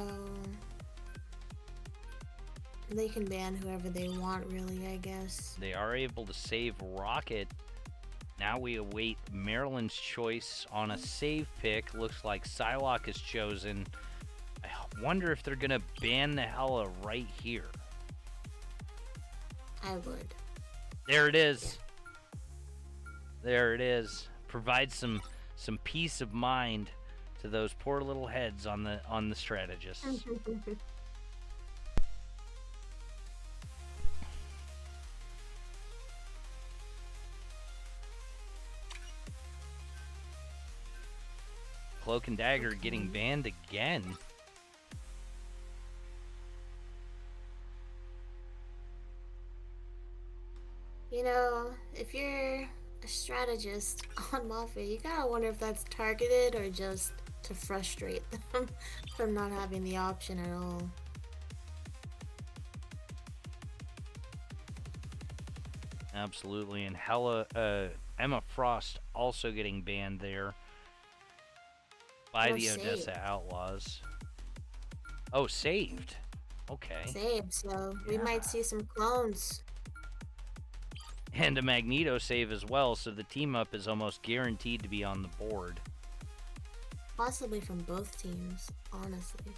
they can ban whoever they want, really, I guess. They are able to save Rocket. Now we await Maryland's choice on a save pick. Looks like Psylocke is chosen. I wonder if they're going to ban the Hella right here. I would. There it is. There it is. Provide some peace of mind to those poor little heads on the strategists. Cloak and Dagger getting banned again. You know, if you're a strategist on Mafia, you gotta wonder if that's targeted or just to frustrate them from not having the option at all. Absolutely, and Emma Frost also getting banned there by the Odessa Outlaws. Oh, saved. Okay. Saved, so we might see some clones. And a Magneto save as well, so the team up is almost guaranteed to be on the board. Possibly from both teams, honestly.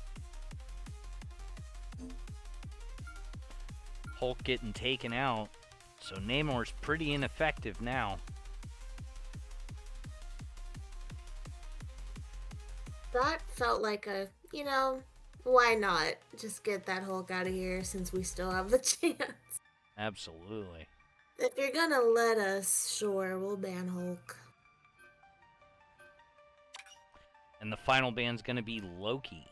Hulk getting taken out, so Namor's pretty ineffective now. That felt like a, you know, why not? Just get that Hulk out of here since we still have the chance. Absolutely. If you're gonna let us, sure, we'll ban Hulk. And the final ban's going to be Loki.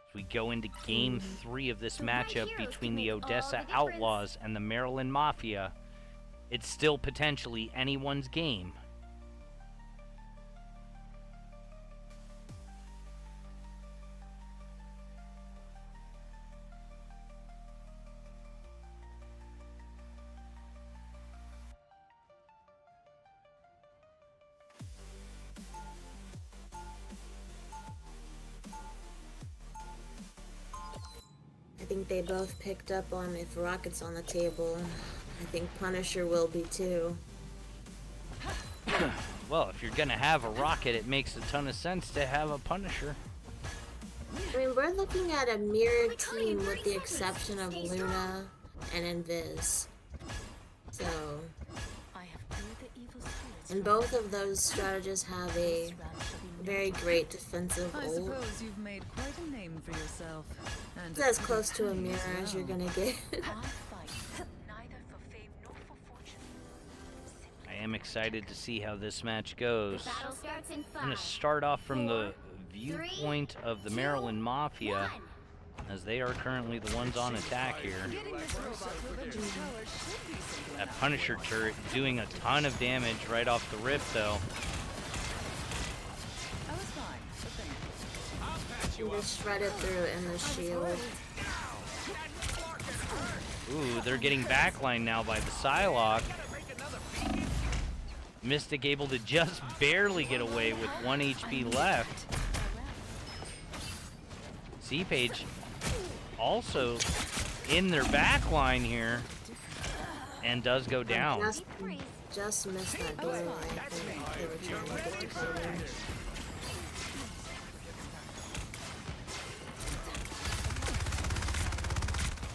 As we go into Game 3 of this The right matchup heroes between can the make all Odessa the difference. Outlaws and the Maryland Mafia, it's still potentially anyone's game. I think they both picked up on if Rocket's on the table. I think Punisher will be too. Well, if you're going to have a Rocket, it makes a ton of sense to have a Punisher. I mean, we're looking at a mirrored team with the exception of Luna and Invis. So, I have cleared the evil spirits and from both of those strategists have a very great defensive I ult. suppose you've made quite a name for yourself. And It's as close to a mirror as you're gonna get. I fight neither for fame nor for fortune. I am excited to see how this match goes. Battle starts in I'm going 5. to start off from the viewpoint of the Maryland Mafia, as they are currently the ones on attack here. getting this robot to avenge his power should be simple. That Punisher turret doing a ton of damage right off the rip, though. I was fine, but thank you. You just shred it through in the shield. Ooh, they're getting backline now by the Psylocke. Mystic able to just barely get away with 1 HP left. C-Page also in their backline here and does go down. Just missed that doorway. I think they were trying to get to cover.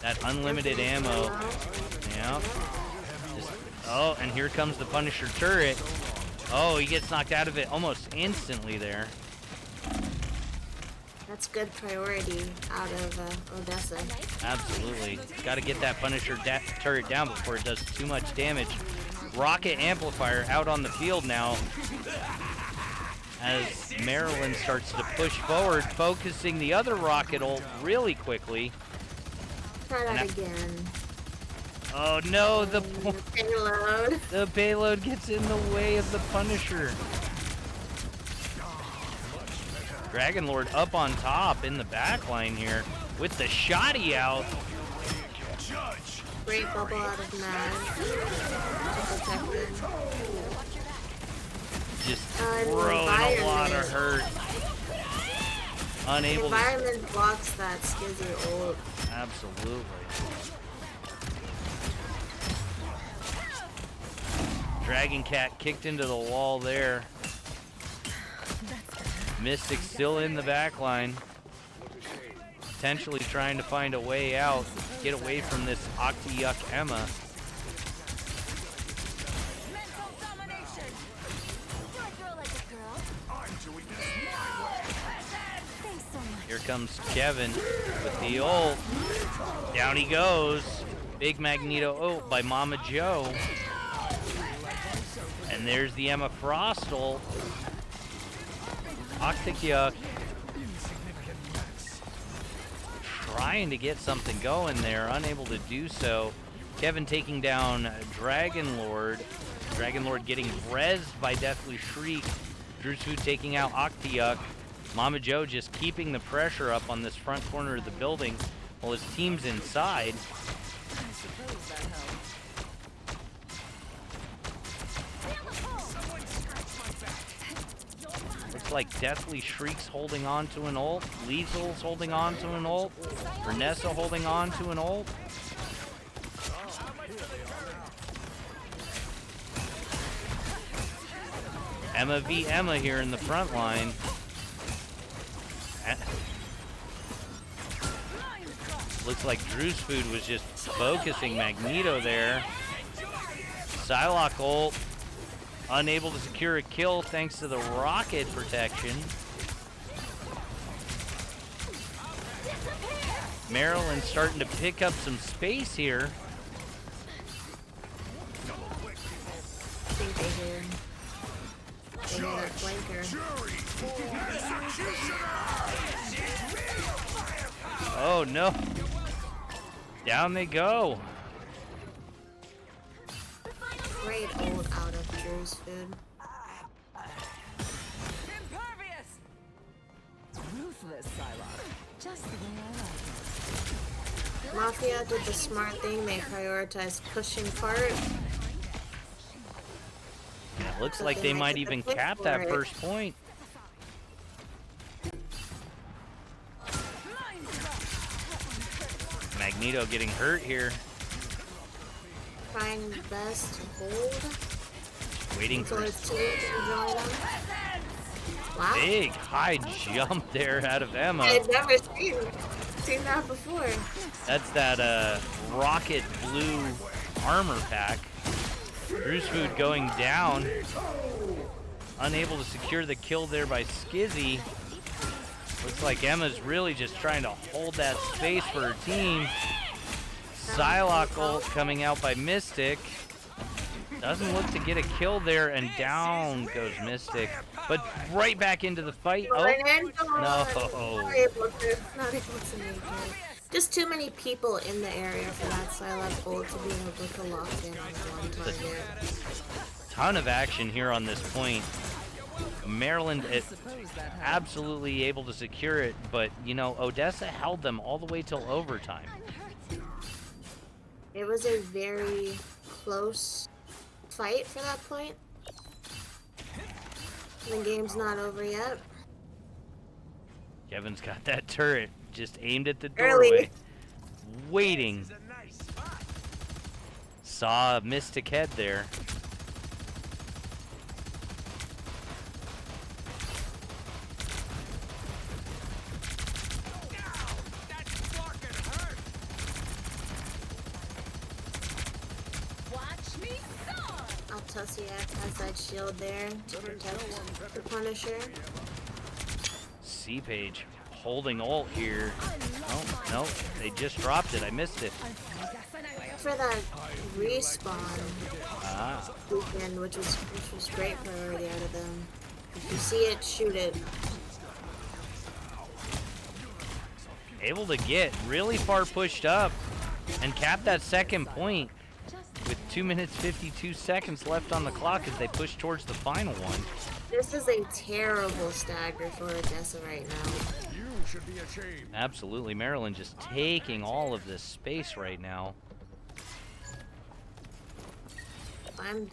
That unlimited ammo. Yeah. Oh, and here comes the Punisher turret. Oh, he gets knocked out of it almost instantly there. That's good priority out of Odessa. Absolutely. Got to get that Punisher turret down before it does too much damage. Rocket Amplifier out on the field now as Maryland starts to push forward, focusing the other rocket ult really quickly. Try that And again. Oh no, the Payload. the payload gets in the way of the Punisher. Dragon Lord up on top in the back line here with the shotty out. Great bubble out of Mad. Protected. Just throwing a lot of hurt. Unable to... Environment blocks that Skizzy ult. Absolutely. Dragon Cat kicked into the wall there. Mystic still in the back line. Potentially trying to find a way out. Get away from this Octi-Yuck Emma. Mental domination. You're a girl like a girl. Thanks so much. Here comes Kevin with the ult. Down he goes. Big Magneto ult by Mama Joe. And there's the Emma Frost ult. Octi-Yuck trying to get something going there, unable to do so. Kevin taking down Dragon Lord. Dragon Lord getting rezzed by Deathly Shriek. Drewsfood taking out Octi-Yuck. Mama Joe just keeping the pressure up on this front corner of the building while his team's inside. I suppose that helps. Looks like Deathly Shriek's holding on to an ult. Lethal's holding on to an ult. Vanessa holding on to an ult. Emma v. Emma here in the front line. Looks like Drew's Food was just focusing Magneto there. Psylocke ult. Unable to secure a kill thanks to the rocket protection. Maryland starting to pick up some space here. think they hear. They hear that flanker. Oh no! Down they go. Great ult out of Drew's food. Impervious! Ruthless, Psylocke. Just the way I like it. Mafia did the smart thing. They prioritized pushing part. Yeah, it looks So like they they might might get the even push cap for that it. first point. Magneto getting hurt here. Trying best to hold. Waiting Until for it's too late to enjoy them. Wow. big high jump there out of Emma. I've never seen that before. That's that rocket blue armor pack. Drew's food going down. Unable to secure the kill there by Skizzy. Looks like Emma's really just trying to hold that space for her team. Psylocke ult coming out by Mystic. Doesn't look to get a kill there, and down goes Mystic. But right back into the fight. Oh, No. no. Not able to make it. Just too many people in the area for that Psylocke ult to be able to lock in on one target. Ton of action here on this point. Maryland is Suppose that helps. absolutely able to secure it, but, you know, Odessa held them all the way till overtime. It was a very close fight for that point. The game's not over yet. Kevin's got that turret just aimed at the Early. doorway, waiting. Saw a Mystic head there. Tussiak has that shield there to protect the Punisher. C-Page holding ult here. Oh, no, they just dropped it. I missed it. For that respawn Ah, weekend, which was great priority out of them. If you see it, shoot it. able to get really far pushed up and cap that second point with 2 minutes 52 seconds left on the clock as they push towards the final one. This is a terrible stagger for Odessa right now. You should be ashamed. Absolutely, Maryland just taking all of this space right now.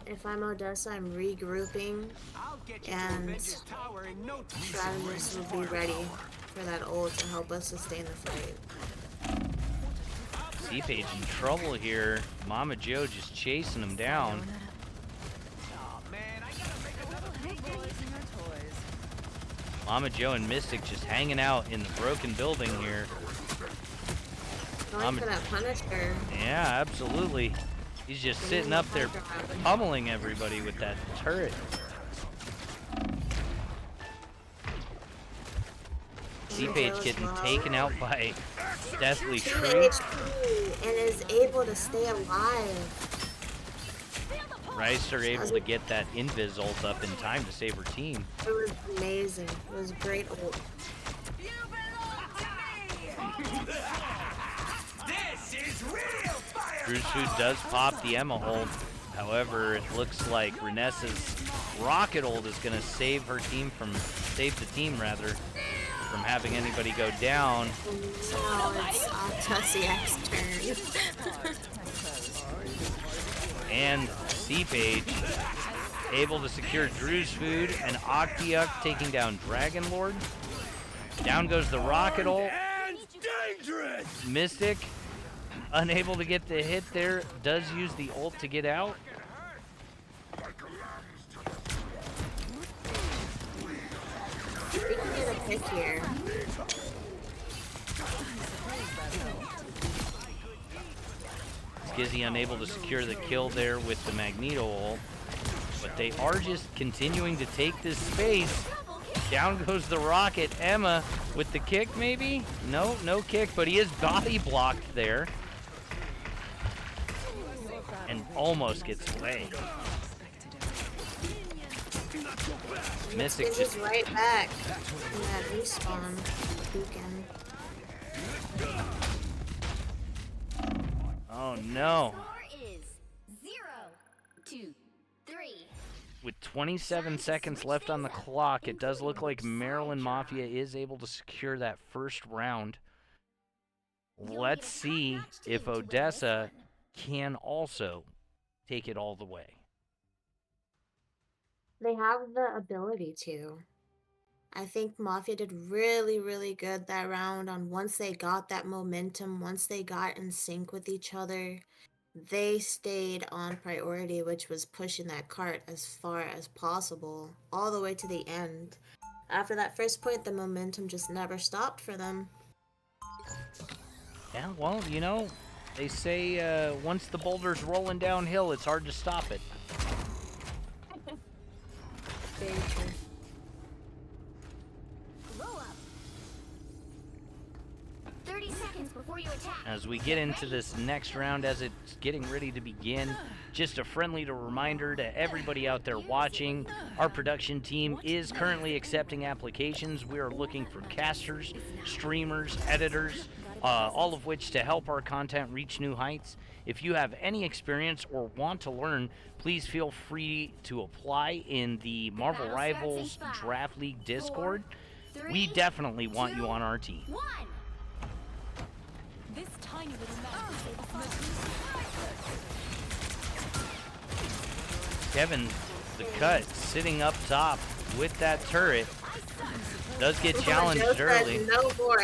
If I'm Odessa, I'm regrouping, and strategists will be ready for that ult to help us sustain the fight. C-Page in trouble here. Mama Joe just chasing him down. Mama Joe and Mystic just hanging out in the broken building here. Going for that Punisher. Yeah, absolutely. He's just sitting up there pummeling everybody with that turret. C-Page getting taken out by Deathly 2 Tree. HP and is able to stay alive. Rice are able to get that invis ult up in time to save her team. It was amazing. It was a great ult. Drew's Food does pop the Emma ult. However, it looks like Renessa's rocket ult is going to save the team from having anybody go down. Now it's Tussiak's turn. And C-Page able to secure Drew's Food, and Octiuk taking down Dragon Lord. Down goes the rocket ult. Mystic unable to get the hit there, does use the ult to get out. We can get a pick here. Skizzy unable to secure the kill there with the Magneto ult. But they are just continuing to take this space. Down goes the rocket. Emma with the kick maybe? No, no kick, but he is body blocked there. And almost gets away. Mystic It's just just right back in that respawn beacon. oh no. Score is 0-3. With 27 seconds left on the clock, it does look like Maryland Mafia is able to secure that first round. Let's see if Odessa can also take it all the way. They have the ability to. I think Mafia did really, really good that round on once they got that momentum, once they got in sync with each other, they stayed on priority, which was pushing that cart as far as possible, all the way to the end. After that first point, the momentum just never stopped for them. Yeah, well, you know, they say once the boulder's rolling downhill, it's hard to stop it. Very true. Roll up. 30 seconds before you attack. As we get into this next round, as it's getting ready to begin, just a friendly reminder to everybody out there watching, our production team is currently accepting applications. We are looking for casters, streamers, editors, all of which to help our content reach new heights. If you have any experience or want to learn, please feel free to apply in the Marvel Rivals Draft League Discord. We definitely want you on our team. 1. This tiny little man. Kevin, the cut, sitting up top with that turret, does get challenged Joe said early. no more.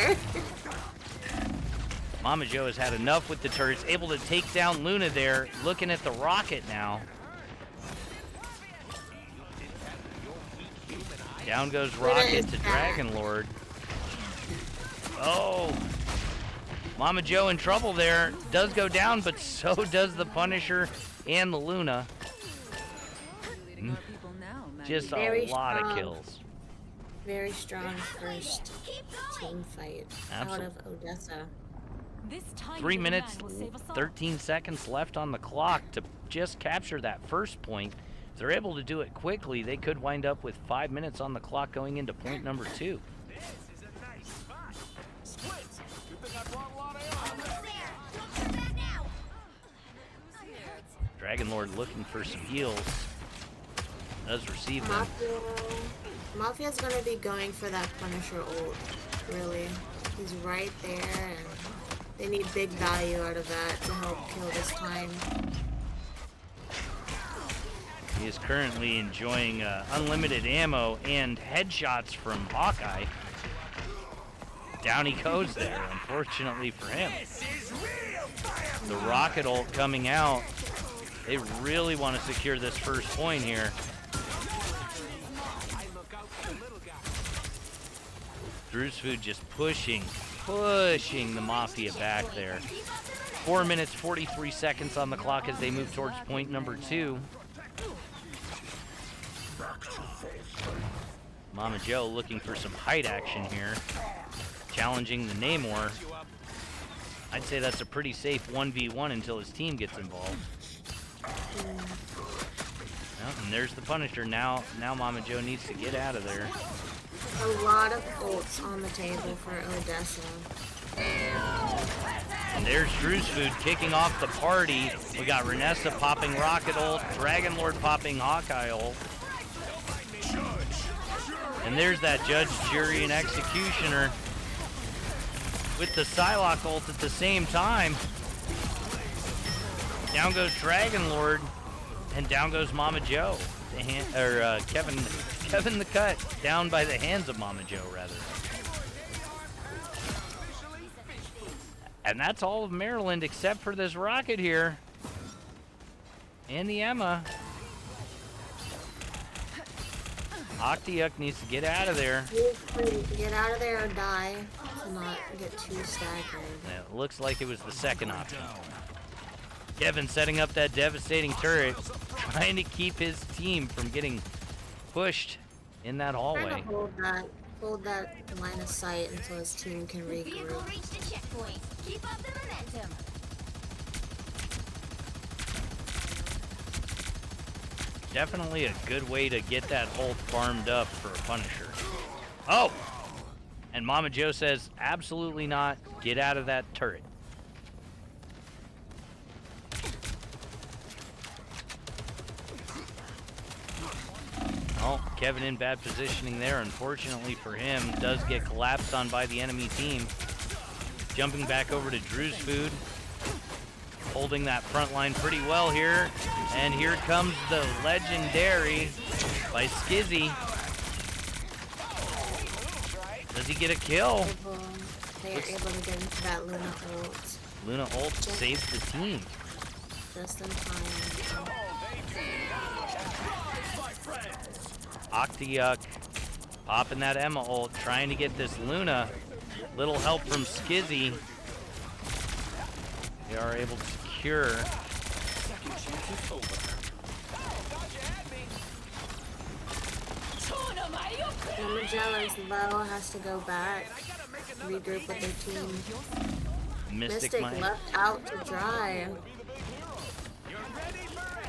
Mama Joe has had enough with the turrets, able to take down Luna there, looking at the rocket now. Down goes Rocket to Dragon Lord. Oh, Mama Joe in trouble there. Does go down, but so does the Punisher and the Luna. Leading our people now, Maggie. Just a Very lot of strong. kills. Very strong first team fight out of Odessa. This tiny 3 little minutes, man will save us all. 13 seconds left on the clock to just capture that first point. If they're able to do it quickly, they could wind up with 5 minutes on the clock going into point number 2. This is a nice spot. Splits. You think I brought a lot of Almost there. Don't turn back now. Dragon Lord looking for some heals. Does receive them. Mafia's gonna be going for that Punisher ult, really. He's right there, and they need big value out of that to help kill this time. He is currently enjoying unlimited ammo and headshots from Hawkeye. Down he goes there, unfortunately for him. The rocket ult coming out. They really want to secure this first point here. Drew's Food just pushing the Mafia back there. 4 minutes, 43 seconds on the clock as they move towards point number 2. Mama Joe looking for some height action here. Challenging the Namor. I'd say that's a pretty safe 1v1 until his team gets involved. Well, and there's the Punisher. Now Mama Joe needs to get out of there. A lot of ults on the table for Odessa. And there's Drew's Food kicking off the party. We got Renessa popping Rocket ult, Dragon Lord popping Hawkeye ult. And there's that Judge, Jury, and Executioner with the Psylocke ult at the same time. Down goes Dragon Lord, and down goes Mama Joe. Kevin the Cut, down by the hands of Mama Joe, rather. And that's all of Maryland except for this rocket here. And the Emma. Octiuk needs to get out of there. Get out of there or die to not get too staggered. Yeah, it looks like it was the second option. Kevin setting up that devastating turret, trying to keep his team from getting pushed in that hallway. Trying to hold that line of sight until his team can The vehicle regroup. reached the checkpoint. Keep up the momentum. definitely a good way to get that ult farmed up for a Punisher. Oh! And Mama Joe says, absolutely not. Get out of that turret. Oh, Kevin in bad positioning there. Unfortunately for him, does get collapsed on by the enemy team. Jumping back over to Drew's Food. Holding that front line pretty well here. And here comes the legendary by Skizzy. Does he get a kill? They are able to get into that Luna ult. Luna ult saves the team. Just in time. Octayuk popping that Emma ult, trying to get this Luna. Little help from Skizzy. They are able to secure. Magellan's low, has to go back, regroup with their team. Mystic Mike. left out to dry.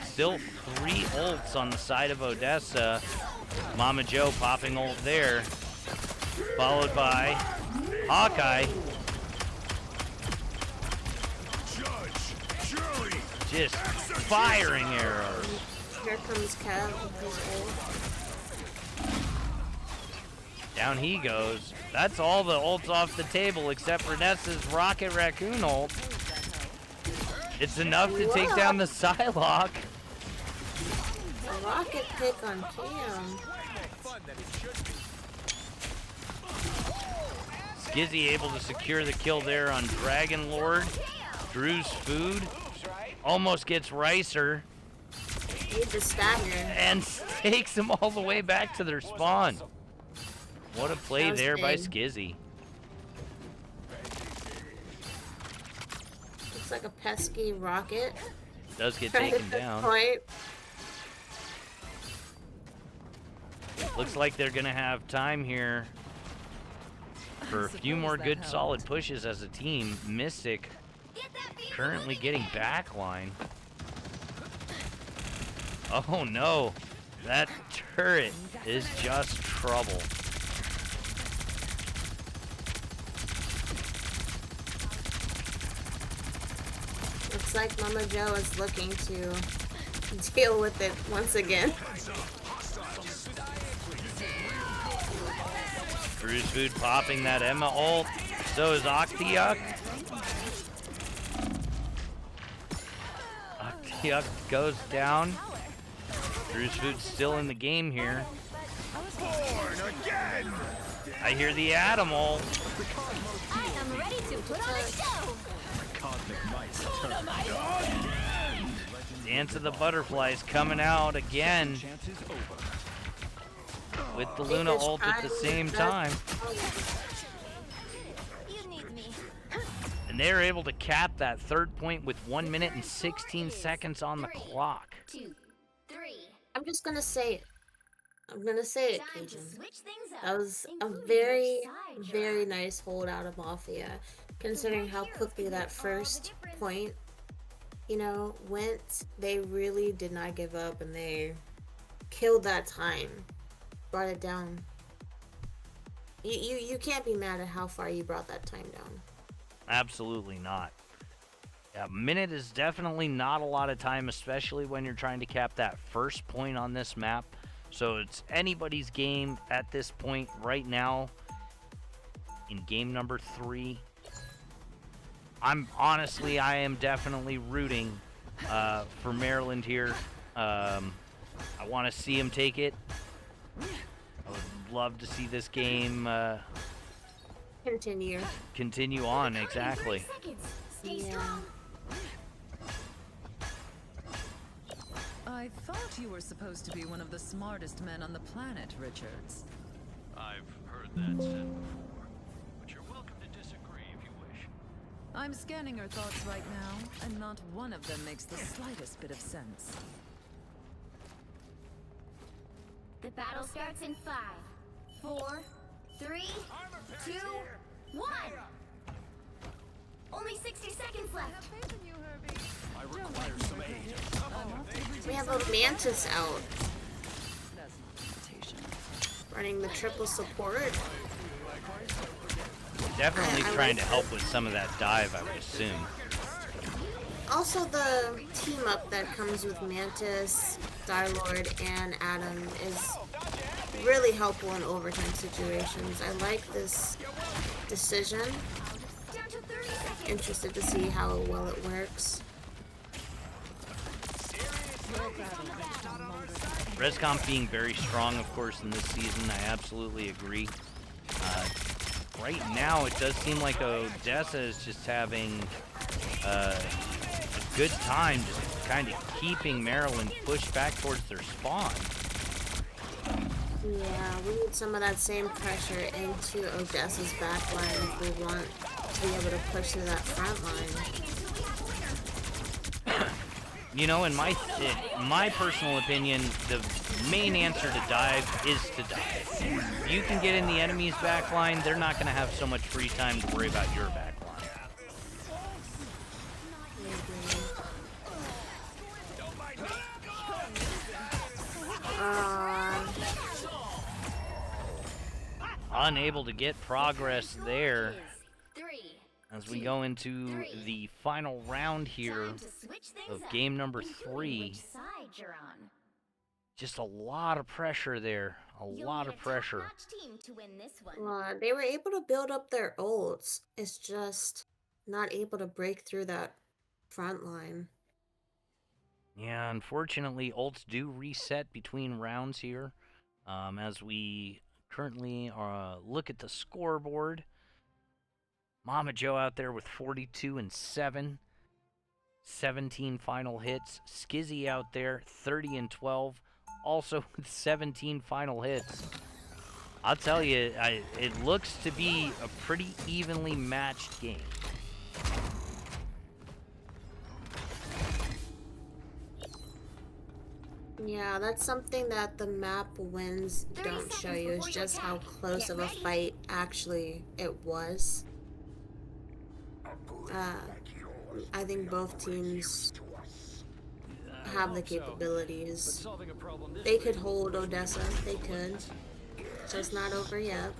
Still 3 ults on the side of Odessa. Mama Joe popping ult there. Followed by Hawkeye. Just firing arrows. Here comes Kev with his ult. Down he goes. That's all the ults off the table except for Nessa's Rocket Raccoon ult. It's enough to take down the Psylocke. A rocket pick on Cam. Skizzy able to secure the kill there on Dragon Lord. Drew's Food almost gets Ricer Need the stagger. and takes them all the way back to their spawn. What a play there by Skizzy. Looks like a pesky rocket. Does get taken down. Point. Looks like they're gonna have time here for a few more good solid pushes as a team. Mystic currently getting backline. Oh no, that turret is just trouble. Looks like Mama Joe is looking to deal with it once again. Drew's Food popping that Emma ult. So is Octayuk. Octayuk goes down. Drew's Food still in the game here. I hear the Atom ult. I am ready to put on a show. Dance of the Butterflies coming out again with the Luna ult at the same time. You need me. And they're able to cap that third point with 1 minute and 16 seconds on the clock. 2, 3. I'm just gonna say it. I'm gonna say it, Time to Cajun. switch things up. That was a including very, your side very job. nice hold out of Mafia, considering how quickly that first point, went. They really did not give up, and they killed that time, brought it down. You can't be mad at how far you brought that time down. Absolutely not. Yeah, a minute is definitely not a lot of time, especially when you're trying to cap that first point on this map. So it's anybody's game at this point right now in game number 3. I am definitely rooting for Maryland here. I want to see him take it. I would love to see this game Continue. on, exactly. 30 seconds. Stay Yeah. strong. I thought you were supposed to be one of the smartest men on the planet, Richards. I've heard that said before, but you're welcome to disagree if you wish. I'm scanning your thoughts right now, and not one of them makes the slightest bit of sense. The battle starts in 5, 4, 3, 2, 1. Only 60 seconds left. I require some aid. We have a Mantis out. running the triple support. Definitely I trying like to help with some of that dive, I would assume. Also, the team up that comes with Mantis, Star-Lord, and Adam is really helpful in overtime situations. I like this decision. Down to 30 seconds. Interested to see how well it works. Rescomp being very strong, of course, in this season. I absolutely agree. Right now, it does seem like Odessa is just having a good time, just kind of keeping Maryland pushed back towards their spawn. Yeah, we need some of that same pressure into Odessa's backline if we want to be able to push through that front line. You know, in my personal opinion, the main answer to dive is to dive. If you can get in the enemy's backline, they're not going to have so much free time to worry about your backline. Unable to get progress there as we go into the final round here of game number 3. Just a lot of pressure there. A lot of pressure. They were able to build up their ults. It's just not able to break through that front line. Yeah, unfortunately, ults do reset between rounds here. As we currently look at the scoreboard. Mama Joe out there with 42 and 7. 17 final hits. Skizzy out there, 30 and 12. Also with 17 final hits. I'll tell you, it looks to be a pretty evenly matched game. Yeah, that's something that the map wins don't show you, is just how close of a fight actually it was. I think both teams have the capabilities. They could hold Odessa, they could. So it's not over yet.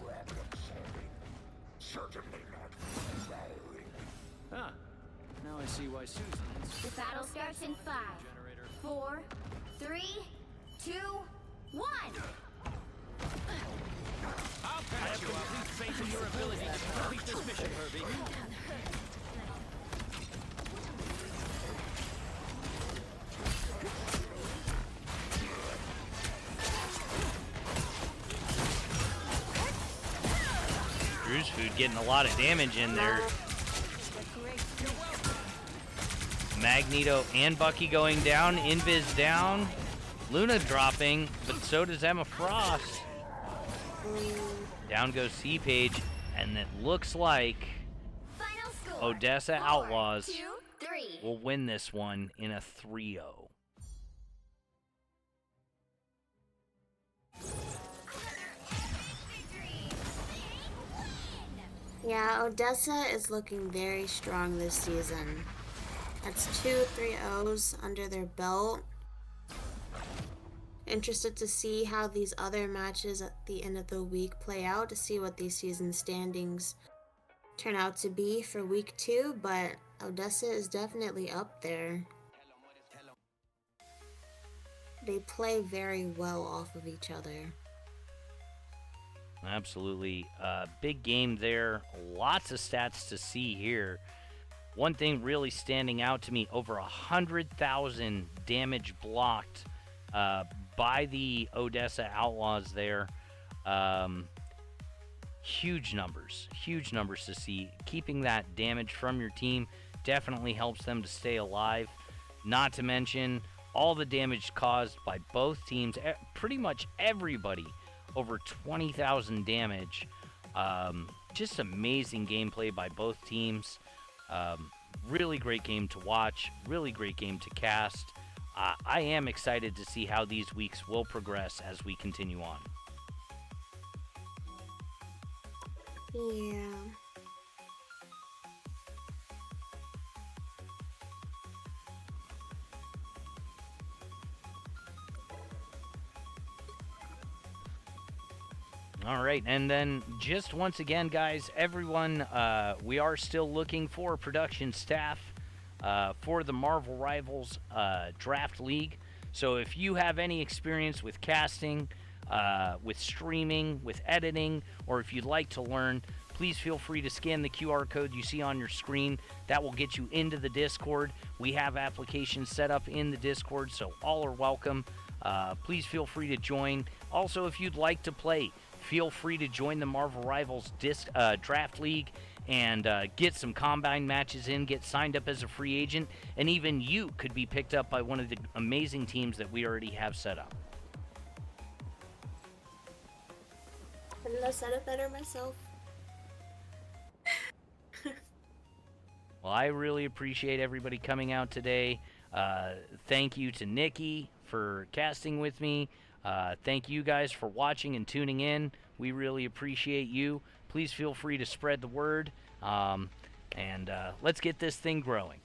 Ah, now I see why Susan is. The battle starts in 5, 4, 3, 2, 1. I'll patch you up. Faith in your ability to complete this mission, Herbie. Drew's Food getting a lot of damage in there. Magneto and Bucky going down. Invis down. Luna dropping, but so does Emma Frost. Down goes C-Page, and it looks like Odessa Outlaws will win this one in a 3-0. Yeah, Odessa is looking very strong this season. That's 2 3-0s under their belt. Interested to see how these other matches at the end of the week play out, to see what these season standings turn out to be for week 2, but Odessa is definitely up there. They play very well off of each other. Absolutely. Big game there. Lots of stats to see here. One thing really standing out to me, over 100,000 damage blocked by the Odessa Outlaws there. Huge numbers to see. Keeping that damage from your team definitely helps them to stay alive. Not to mention all the damage caused by both teams. Pretty much everybody over 20,000 damage. Just amazing gameplay by both teams. Really great game to watch. Really great game to cast. I am excited to see how these weeks will progress as we continue on. Yeah. All right, and then just once again, guys, everyone, we are still looking for production staff for the Marvel Rivals Draft League. So if you have any experience with casting, with streaming, with editing, or if you'd like to learn, please feel free to scan the QR code you see on your screen. That will get you into the Discord. We have applications set up in the Discord, so all are welcome. Please feel free to join. Also, if you'd like to play, feel free to join the Marvel Rivals Draft League and get some Combine matches in, get signed up as a free agent, and even you could be picked up by one of the amazing teams that we already have set up. Couldn't have said it better myself. Well, I really appreciate everybody coming out today. Thank you to Nikki for casting with me. Thank you guys for watching and tuning in. We really appreciate you. Please feel free to spread the word, and let's get this thing growing.